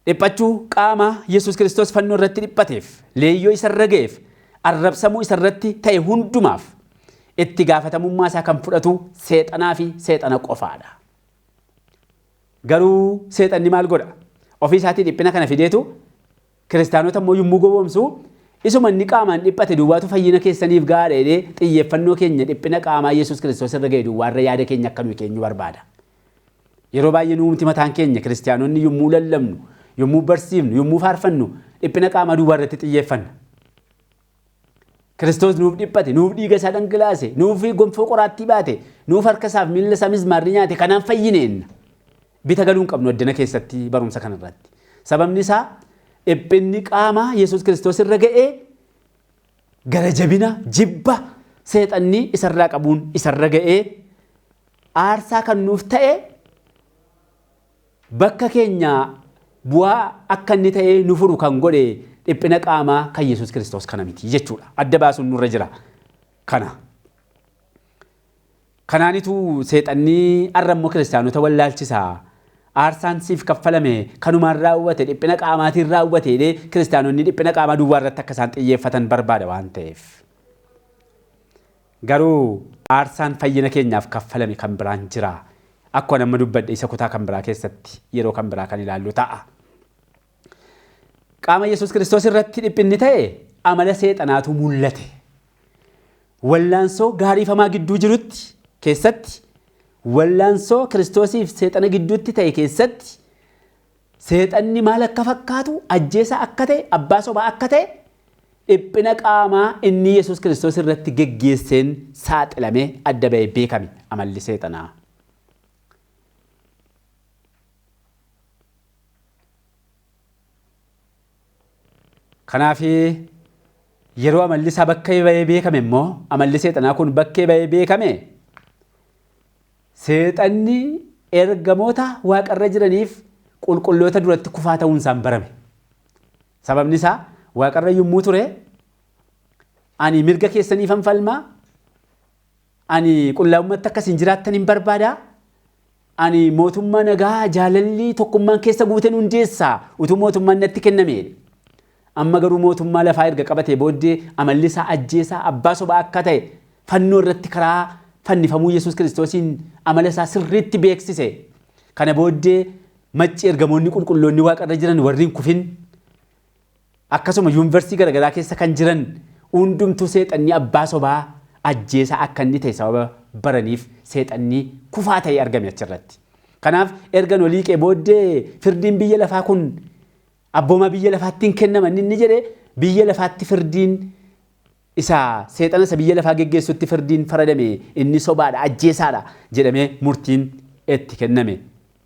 Dhiphachuu qaama Yesuus Kiristoos fannoo irratti dhiphateef, leeyyoo isarra ga'eef, arrabsamuu isarratti ta'e hundumaaf itti gaafatamummaa isaa kan fudhatu seexanaa fi seexana qofaadha. Garuu seexanni maal godha? Ofii isaatii dhiphina kana fideetu kiristaanota immoo yommuu gowwoomsu isuma inni qaamaan dhiphate duwwaatu fayyina keessaniif gaadha jedhee xiyyeeffannoo keenya dhiphina qaamaa Yesuus Kiristoos irra ga'e duwwaarra yaada keenya akka nuyi keenyu barbaada. Yeroo baay'ee nuumti mataan keenya kiristaanonni yommuu lallabnu, yommuu barsiifnu, yommuu faarfannu dhiphina qaamaa duwwaarratti xiyyeeffanna. Kiristoos nuuf dhiphate, nuuf dhiiga isaa dhangalaase, nuuf gonfoo qoraattii baate, nuuf harka isaaf miilla isaa mismaarri nyaate kanaan fayyineenna. Bita galuu hin qabnu addana keessatti barumsa kanarratti. Sababni isaa dhiphinni qaamaa Yesuus Kiristoos irra ga'ee gara jabina jibba seexanni isarraa qabuun isarra ga'ee aarsaa kan nuuf ta'e bakka keenya bu'aa akka inni ta'ee nu furu kan godhe dhiphina qaamaa kan Yesuus Kiristoos kana miti jechuudha. Adda baasuun nurra jira kana. Kanaanitu seexanni arrammoo kiristaanota wallaalchisaa. Aarsaan siif kaffalame kanumaan raawwate dhiphina qaamaatiin raawwate kiristaanonni dhiphina qaamaa duwwaa irratti akka isaan xiyyeeffatan barbaada waan ta'eef. Garuu aarsaan fayyina keenyaaf kaffalame kan biraan jira. Akkuma nama dubbadhe isa kutaa kan biraa keessatti yeroo kan biraa kan ilaallu ta'a. Qaama Yesuus Kiristoos irratti dhiphinni ta'e amala seexanaatu mul'ate. Wallaansoo gaariifamaa gidduu jirutti keessatti wallaansoo Kiristoosiif seexana gidduutti ta'e keessatti seexanni maal akka fakkaatu ajjeesa akka ta'e abbaa sobaa akka ta'e dhiphina qaamaa inni Yesuus Kiristoos irratti geggeesseen saaxilamee adda ba'ee beekame amalli seexanaa. Kanaaf yeroo amalli isaa bakkee ba'ee beekame immoo amalli seexanaa kun bakkee ba'ee beekame seexanni ergamoota waaqarra jiraniif qulqulloota duratti kufaa ta'uun isaan barame. Sababni isaa waaqarra yommuu ture ani mirga keessaniifan falmaa, ani qullaa'ummaatti akkasiin jiraattan hin barbaada, ani mootummaa nagaa jaalalli tokkummaan keessa guuteen hundeessaa utuu mootummaan natti kenname. Amma garuu mootummaa lafaa erga qabatee booddee amalli isaa ajjeesaa abbaa sobaa akka ta'e fannoo irratti karaa fannifamuu Yesuus Kiristoosiin amala isaa sirriitti beeksise. Kana booddee macci ergamoonni qulqulloonni waaqarra jiran warri hin kufin akkasuma yuunivarsiitii garaagaraa keessa kan jiran hundumtuu seexanni abbaa sobaa ajjeesaa akka inni ta'e sababa baraniif seexanni kufaa ta'e argame achirratti. Kanaaf ergan olii qee booddee firdiin biyya lafaa kun abbooma biyya lafaatti hin kennaman inni jedhe biyya lafaatti firdiin isa seexana isa biyya lafaa geggeessutti firdiin faradame inni sobaadha ajjeesaadha jedhamee murtiin itti kenname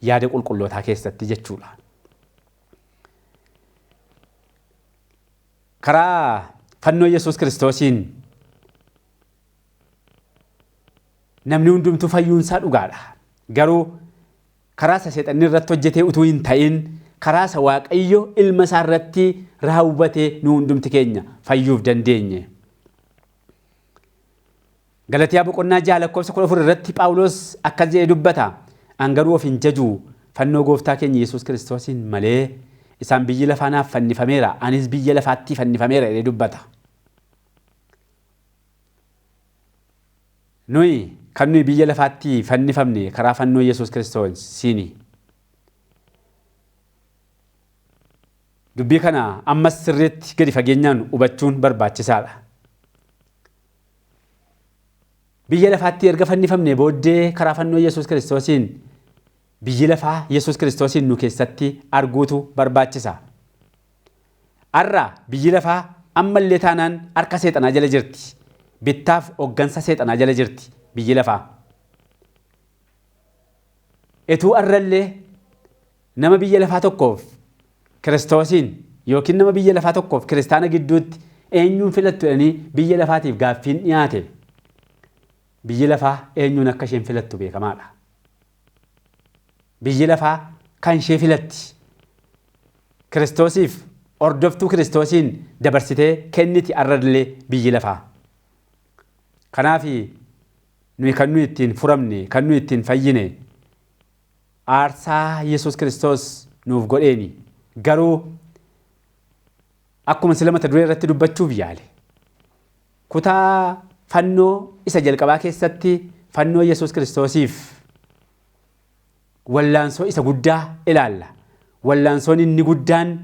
yaada qulqullootaa keessatti jechuudha. Karaa fannoo Yesuus Kiristoosiin namni hundumtuu fayyuunsaa dhugaadha. Garuu karaa isa seexanni irratti hojjetee utuu hin ta'in karaa isa Waaqayyo ilma isaa irratti raawwatee nu hundumti keenya fayyuuf dandeenye. Galatiyaa boqonnaa 6:14 irratti Phaawulos akkas jedhee dubbata. An garuu of hin jaju fannoo gooftaa keenya Yesuus Kiristoosiin malee isaan biyyi lafaa naaf fannifameera anis biyya lafaatti fannifameera jedhee dubbata. Nuyi kan nuyi biyya lafaatti fannifamne karaa fannoo Yesuus Kiristoosiini. Dubbii kana ammas sirriitti gadi fageenyaan hubachuun barbaachisaadha. Biyya lafaatti erga fannifamne booddee karaa fannoo Yesuus Kiristoosiin biyyi lafaa Yesuus Kiristoosiin nu keessatti arguutu barbaachisa. Har'a biyyi lafaa ammallee taanaan harka seexanaa jala jirti. Bittaaf hoggansa seexanaa jala jirti biyyi lafaa. Etuu har'allee nama biyya lafaa tokkoof Kiristoosiin yookiin nama biyya lafaa tokkoof kiristaana gidduutti eenyuun filattu jedhanii biyya lafaatiif gaaffiin dhiyaate. Biyyi lafaa eenyuun akka isheen filattu beekamaadha. Biyyi lafaa kan ishee filatti. Kiristoosiif hordoftuu Kiristoosiin dabarsitee kenniti har'allee biyyi lafaa. Kanaaf nuyi kan nuyi ittiin furamne, kan nuyi ittiin fayyine aarsaa Yesuus Kiristoos nuuf godheeni. Garuu akkuma sila mata duree irratti dubbachuuf yaale. Kutaa fannoo isa jalqabaa keessatti fannoo Yesuus Kiristoosiif wallaansoo isa guddaa ilaalla. Wallaansoon inni guddaan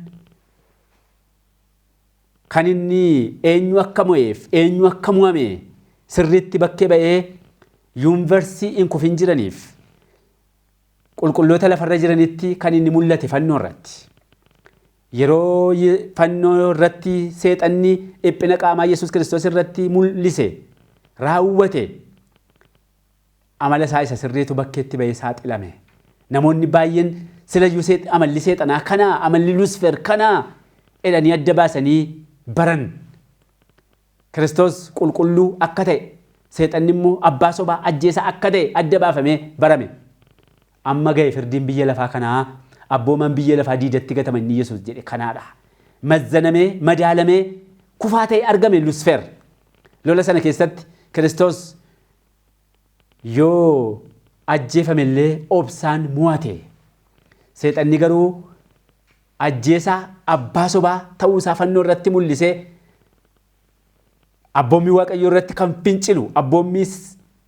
kan inni eenyu akka mo'eef eenyu akka mo'ame sirriitti bakkee ba'ee yuunivarsiitii hin kufin jiraniif qulqulloota lafarra jiranitti kan inni mul'ate fannoo irratti. Yeroo fannoo irratti seexanni dhiphina qaamaa Yesuus Kiristoos irratti mul'ise raawwate amala isaa isa sirriitu bakkeetti ba'ee saaxilame. Namoonni baay'een silayyuu amalli seexanaa kana amalli Luusfer kana jedhanii adda baasanii baran. Kiristoos qulqulluu akka ta'e seexanni immoo abbaa sobaa ajjeesaa akka ta'e adda baafamee barame. Amma ga'e firdiin biyya lafaa kanaa abbooman biyya lafaa diidatti gataman inni Yesuus jedhe kanaadha. Mazzanamee madaalamee kufaa ta'e argame Luusfer. Lola sana keessatti Kiristoos yoo ajjeefamellee obsaan mo'ate. Seexanni garuu ajjeesaa abbaa sobaa ta'uusaa fannoo irratti mul'isee abboommii Waaqayyoo irratti kan fincilu abboommii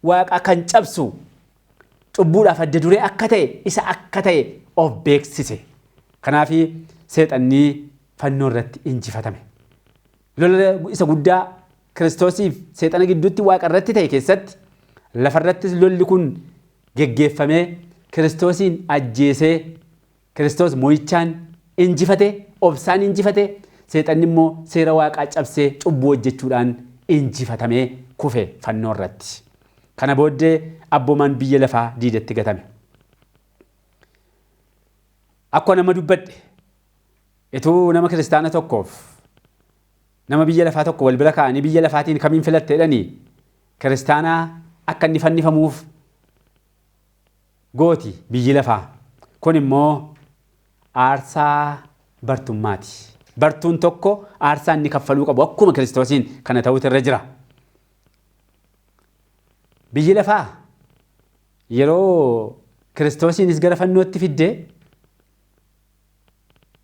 Waaqaa kan cabsu cubbuudhaaf adda duree akka ta'e isa akka ta'e of beeksise. Kanaaf seexanni fannoo irratti injifatame. Lola isa guddaa Kiristoosiif seexana gidduutti Waaqa irratti ta'e keessatti lafarrattis lolli kun geggeeffamee Kiristoosiin ajjeesee Kiristoos mo'ichaan injifate, obsaan injifate, seexanni immoo seera Waaqaa cabsee cubbuu hojjechuudhaan injifatamee kufe fannoo irratti. Kana booddee abboomaan biyya lafaa diidatti gatame. Akkuma nama dubbadhe etuu nama kiristaana tokkoof nama biyya lafaa tokko wal bira kaa'anii biyya lafaatiin kamiin filatte jedhanii kiristaanaa akka inni fannifamuuf gooti biyyi lafaa. Kun immoo aarsaa bartummaati. Bartuun tokko aarsaa inni kaffaluu qabu akkuma Kiristoosiin kana ta'utu irra jira. Biyyi lafaa yeroo Kiristoosiinis gara fannootti fiddee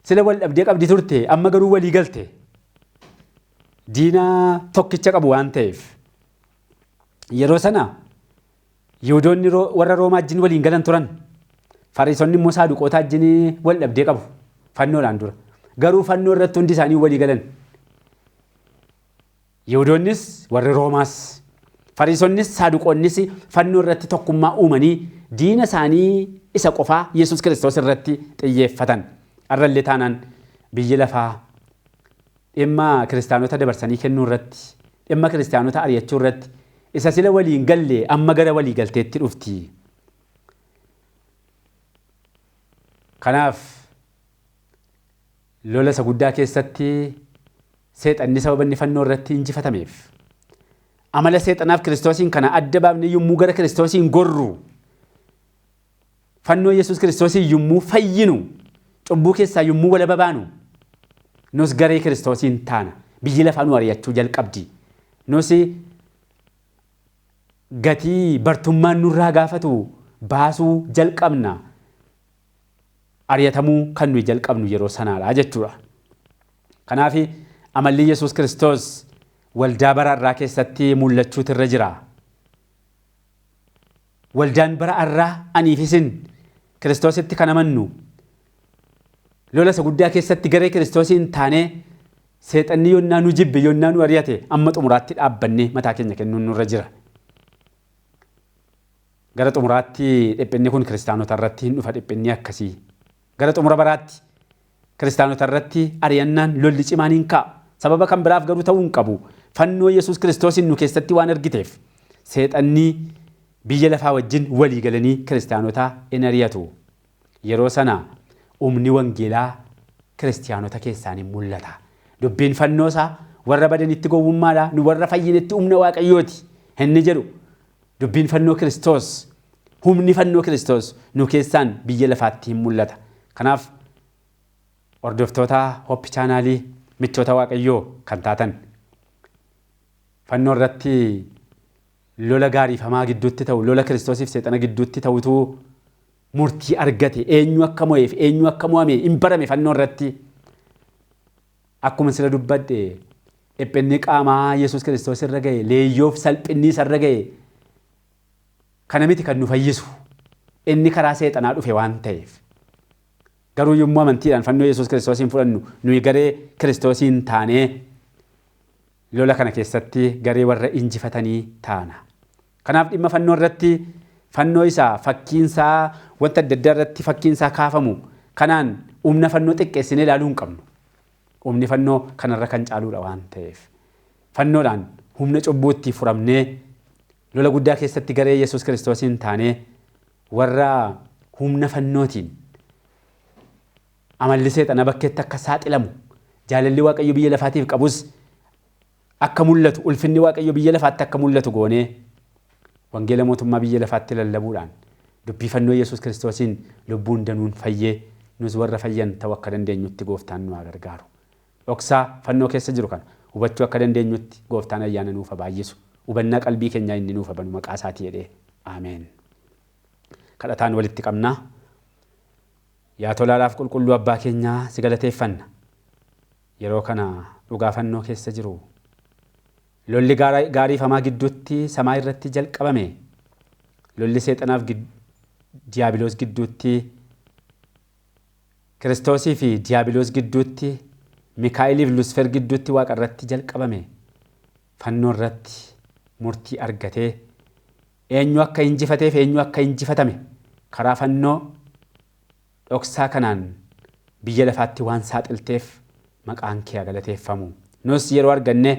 sila wal dhabdee qabdi turte amma garuu walii galte diina tokkicha qabu waan ta'eef yeroo sana Yihuudoonni warra Roomaa wajjin waliin galan turan. Fariisonni immoo Saaduqoota wajjin wal dhabdee qabu fannoodhaan dura. Garuu fannoo irratti hundi isaanii walii galan. Yihuudoonnis warri Roomaas Fariisonnis Saaduqoonnis fannoo irratti tokkummaa uumanii diina isaanii isa qofaa Yesuus Kiristoos irratti xiyyeeffatan. Arrallee taanaan biyyi lafaa dhimma kiristaanota dabarsanii kennuu irratti, dhimma kiristaanota ari'achuu irratti isa sila waliin galle amma gara walii galteetti dhufti. Kanaaf lola isa guddaa keessatti seexanni sababa inni fannoo irratti injifatameef amala seexanaaf Kiristoosiin kana adda baafnee yommuu gara Kiristoosiin gorru fannoo Yesuus Kiristoosiin yommuu fayyinu cubbuu keessaa yommuu wala babaanu nus garee Kiristoosiin taana. Biyyi lafaa nu ari'achuu jalqabdi. Nus gatii bartummaan nurraa gaafatu baasuu jalqabna. Ari'atamuu kan nuyi jalqabnu yeroo sanaadha jechuudha. Kanaaf amalli Yesuus Kiristoos waldaa baraarraa keessatti mul'achuutu irra jira. Waldaan baraarraa aniif isin Kiristoositti kan amannu lola isa guddaa keessatti garee Kiristoosiin taanee seexanni yonnaa nu jibbe yonnaa nu ari'ate amma xumuraatti dhaabbannee mataa keenya kennuun nurra jira. Gara xumuraatti dhiphinni kun kiristaanota irratti hin dhufa dhiphinni akkasii. Gara xumura baraatti kiristaanota irratti ari'annaan lolli cimaan hin ka'a. Sababa kan biraaf garuu ta'uu hin qabu. Fannoo Yesuus Kiristoosiin nu keessatti waan argiteef seexanni biyya lafaa wajjin walii galanii kiristaanota in ari'atu. Yeroo sana humni wangeelaa kiristaanota keessaan mul'ata. Dubbiin fannoosaa warra badanitti gowwummaadha nu warra fayyinetti humna Waaqayyooti inni jedhu. Dubbiin fannoo Kiristoos humni fannoo Kiristoos nu keessaan biyya lafaatti mul'ata. Kanaaf hordoftoota Hope chaanaalii michoota Waaqayyoo kan taatan fannoo irratti lola gaariifamaa gidduutti ta'u lola Kiristoosiif seexana gidduutti ta'utu murtii argate eenyu akka mo'eef eenyu akka mo'ame hin barame fannoo irratti. Akkuma sila dubbadhe dhiphinni qaamaa Yesuus Kiristoos irra ga'e leeyyoof salphinni isa irra ga'e kana miti kan nu fayyisu inni karaa seexanaa dhufe waan ta'eef. Garuu yommuu amantiidhaan fannoo Yesuus Kiristoosiin fudhannu nuyi garee Kiristoosiin taanee lola kana keessatti garee warra injifatanii taana. Kanaaf dhimma fannoo irratti fannoo isaa fakkiinsaa wanta adda addaa irratti fakkiinsaa kaafamu kanaan humna fannoo xiqqeessinee ilaaluu hin qabnu. Humni fannoo kanarra kan caaluudha waan ta'eef. Fannoodhaan humna cubbuutti furamnee lola guddaa keessatti garee Yesuus Kiristoosiin taanee warra humna fannootiin amalli seexana bakkeetti akka saaxilamu jaalalli Waaqayyo biyya lafaatiif qabus akka mul'atu ulfinni Waaqayyo biyya lafaatti akka mul'atu goonee wangeela mootummaa biyya lafaatti lallabuudhaan dubbii fannoo Yesuus Kiristoosiin lubbuun danuun fayyee nus warra fayyan ta'uu akka dandeenyutti gooftaan nu gargaaru. Dhoksaa fannoo keessa jiru kana hubachuu akka dandeenyutti gooftaan ayyaana nuuf baay'isu. Hubannaa qalbii keenyaa inni nuuf banu maqaa isaatii jedhee ameen. Kadhataan walitti qabnaa. Yaa tolaadhaaf qulqulluu abbaa keenyaa si galateeffanna. Yeroo kana dhugaa fannoo keessa jiru. Lolli gaariifamaa gidduutti samaa irratti jalqabame. Lolli seexanaaf diiyaabiloos gidduutti Kiristoosii fi diiyaabiloos gidduutti Mikaa'eliif Lusfer gidduutti waaqa irratti jalqabame. Fannoo irratti murtii argatee eenyu akka injifateef eenyu akka injifatame karaa fannoo dhoksaa kanaan biyya lafaatti waan saaxilteef maqaan kee galateeffamu. Nus yeroo arganne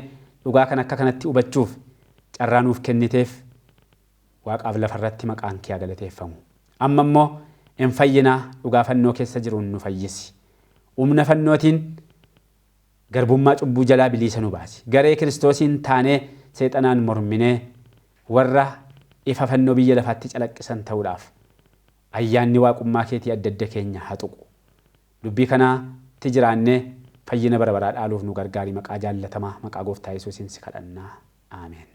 dhugaa kan akka kanatti hubachuuf carraa nuuf kenniteef waaqaaf lafarratti maqaan kee galateeffamu. Amma immoo hin fayyinaa dhugaa fannoo keessa jiruun nu fayyisi. Humna fannootiin garbummaa cubbuu jalaa bilisa nu baasi. Garee Kiristoosiin taanee seexanaan morminee warra ifa fannoo biyya lafaatti calaqqisan ta'uudhaaf ayyaanni waaqummaa keetii adda adda keenya haa tuqu. Dubbii kanaatti jiraannee fayyina bara baraa dhaaluuf nu gargaari. Maqaa jaallatamaa maqaa Gooftaa Yesuusiin si kadhannaa. Ameen.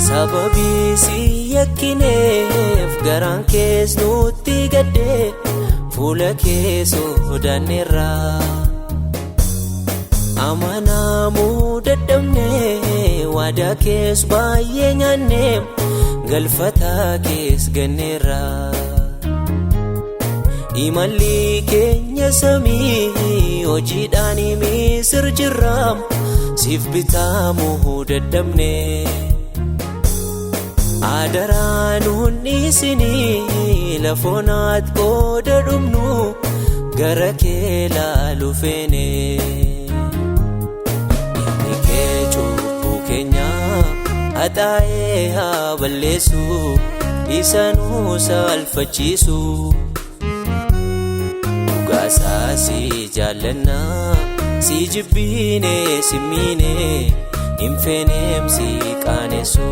Sababii si yakkineef garaan kees nutti gaddee fuula kee sodaanneerra. Amanamuu dadhabnee waadaa kees baay'ee nyaannee galfata kees ganneerra. Imalli keenya samii hojiidhaan Misir jirra siif bitamuu dadhabnee. Adaraan hundisinii lafoonaat qooda dhumnu gara kee laalu feene. Inni kee cubbuu keenya haxaa'ee haa balleessu isa nu saalfachiisu. Dhugaasaa si jaallanna si jibbiine si miine hin feeneem si qaanessu.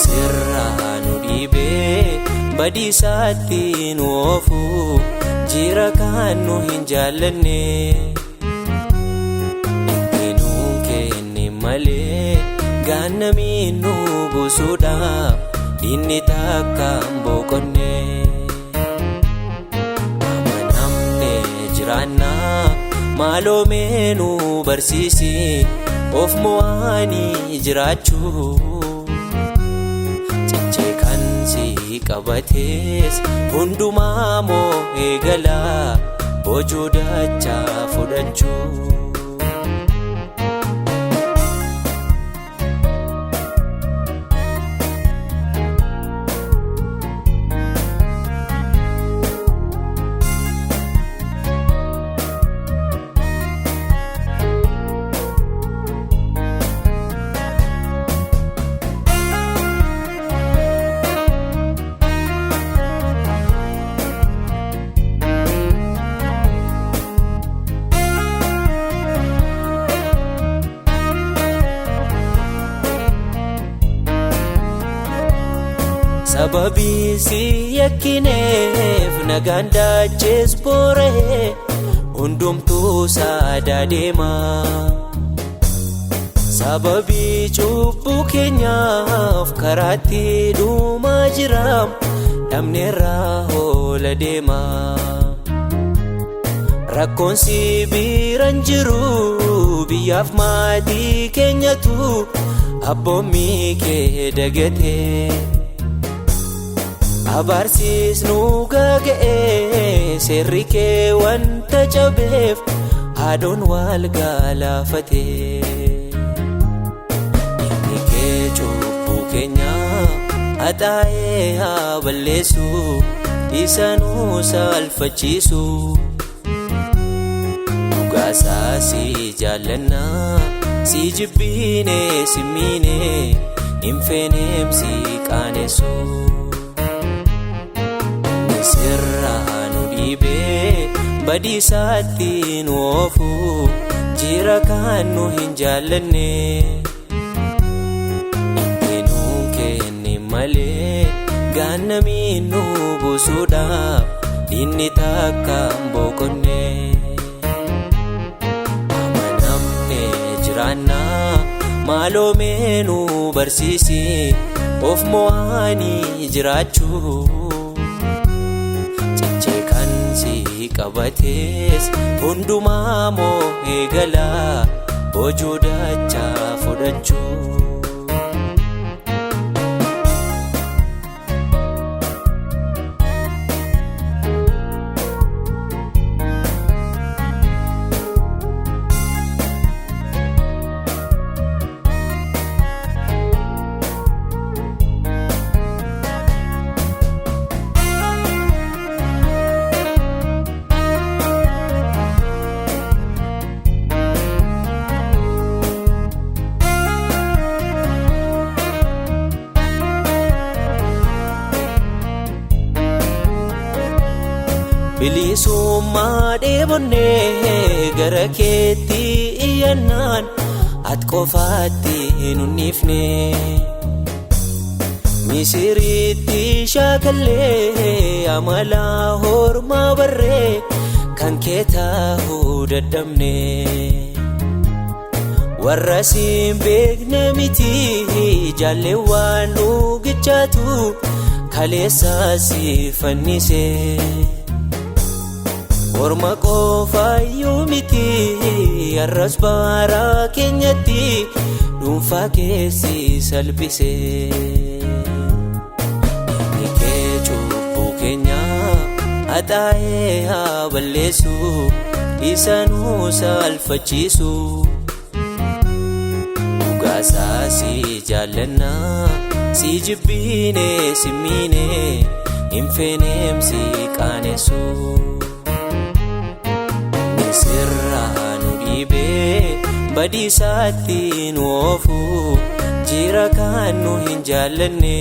Sirraa nu dhiibee badiisaatti nu oofu jira kan nu hin jaallanne. Inni nuun kenne malee gaannamiin nu buusuudhaaf inni takka hin boqonne. Amanamne jiraannaa maaloomee nu barsiisi of mo'anii jiraachuu. Qabatees hundumaa moo eegalaa hojuu dachaa fudhachuu. Sababii si yakkineef nagaan daachees boora'ee hundumtuu saadaa deema. Sababii cubbuu keenyaaf karaatti dhumaa jira dhabneerraa hoola deema. Rakkoon si biran jiru biyyaaf maatii keenyatu abboommii kee dagatee. Abaarsis nu gaga'ee seerri kee wanta cabeef haadhoon wal galaafatee. Inni kee cubbuu keenya haxaa'ee haa balleessu isa nu saalfachiisu. Dhugaasaa si jaallanna si jibbiine si miine hin feeneem si qaanessu. Sirraa nu dhiibee badiisaatti nu oofu jira kan nu hin jaallanne. Inni nuun kenne malee gaannamiin nu buusuudhaaf inni takka hin boqonne. Amanamne jiraannaa maaloomee nu barsiisi of mo'anii jiraachuu. qabatees hundumaa moo'ee galaa boojuu dachaa fudhachuu. Bilisummaa dheebonnee gara keetti iyyannaan ati qofaatti nun dhiifne. Misiriitti shaakallee amala hormaa barree kan kee taa'uu dadhabne. Warra siin beekne miti jaalleewwan dhugichaatu kaleessaa si fannise. Orma qofaayyuu miti arras bara keenyatti dhuunfaa keessi salphise. Inni kee cubbuu keenya haxaa'ee haa balleessu isa nu salphachiisu. Dhugaasaa si jaallanna si jibbiine si miine hin feeneem si qaanessu. Sirraa nu dhiibee badiisaatti nu oofu jira kan nu hin jaallanne.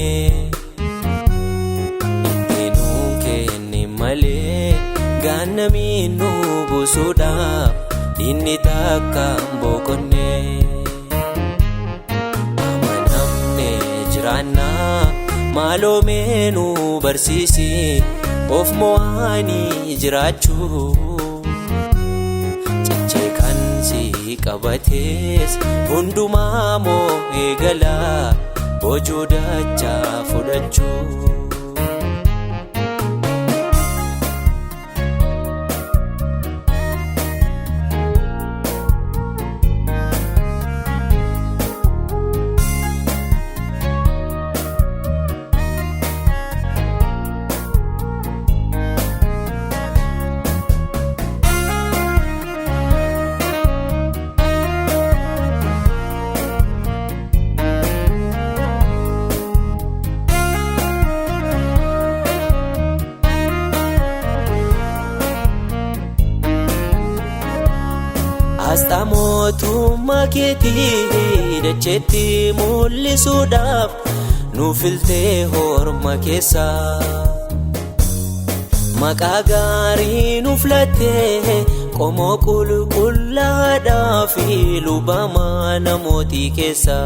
Inni nuun kenne malee gaannamiin nu buusuudhaaf inni takka hin boqonne. Amanamne jiraannaa maaloomee nu barsiisi of mo'anii jiraachuu. Qabatees hundumaa moo'ee galaa boojuu dachaa fudhachuu. Asxaa mootummaa keetii dacheetti mul'isuudhaaf nu filtee horma keessa. Maqaa gaarii nu filattee qomoo qulqullaadhaa fi lubamaa namootii keessa.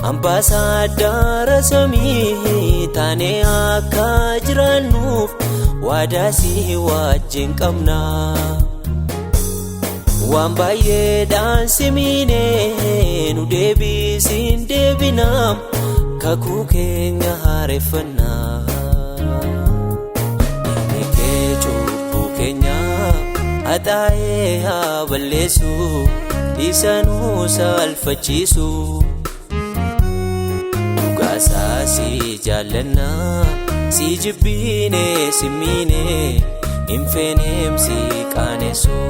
Ambaasaaddaara samii taanee akka jiraannuuf waadaa si wajjin qabna. Waan baay'eedhaan si miine nu deebisiin deebinaam kakuu keenya haareffanna. Inni kee cubbuu keenya haxaa'ee haa balleessu isa nu salphachiisu. Dhugaasaa si jaallanna si jibbiine si miine hin feeneem si qaanessu.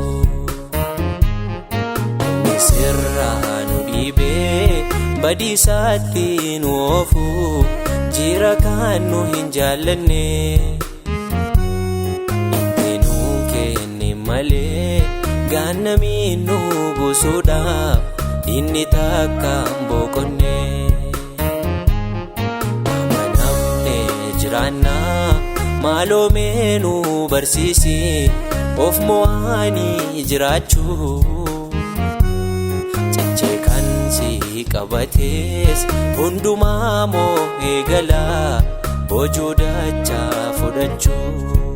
Sirraa nu dhiibee badiisaatti nu oofu jira kan nu hin jaallanne. Inni nuun kenne malee gaannamiin nu buusuudhaaf inni takka hin boqonne. Amanamne jiraannaa maaloomee nu barsiisi of mo'anii jiraachuu. Qabatees hundumaa moo'ee galaa boojuu dachaa fudhachuu.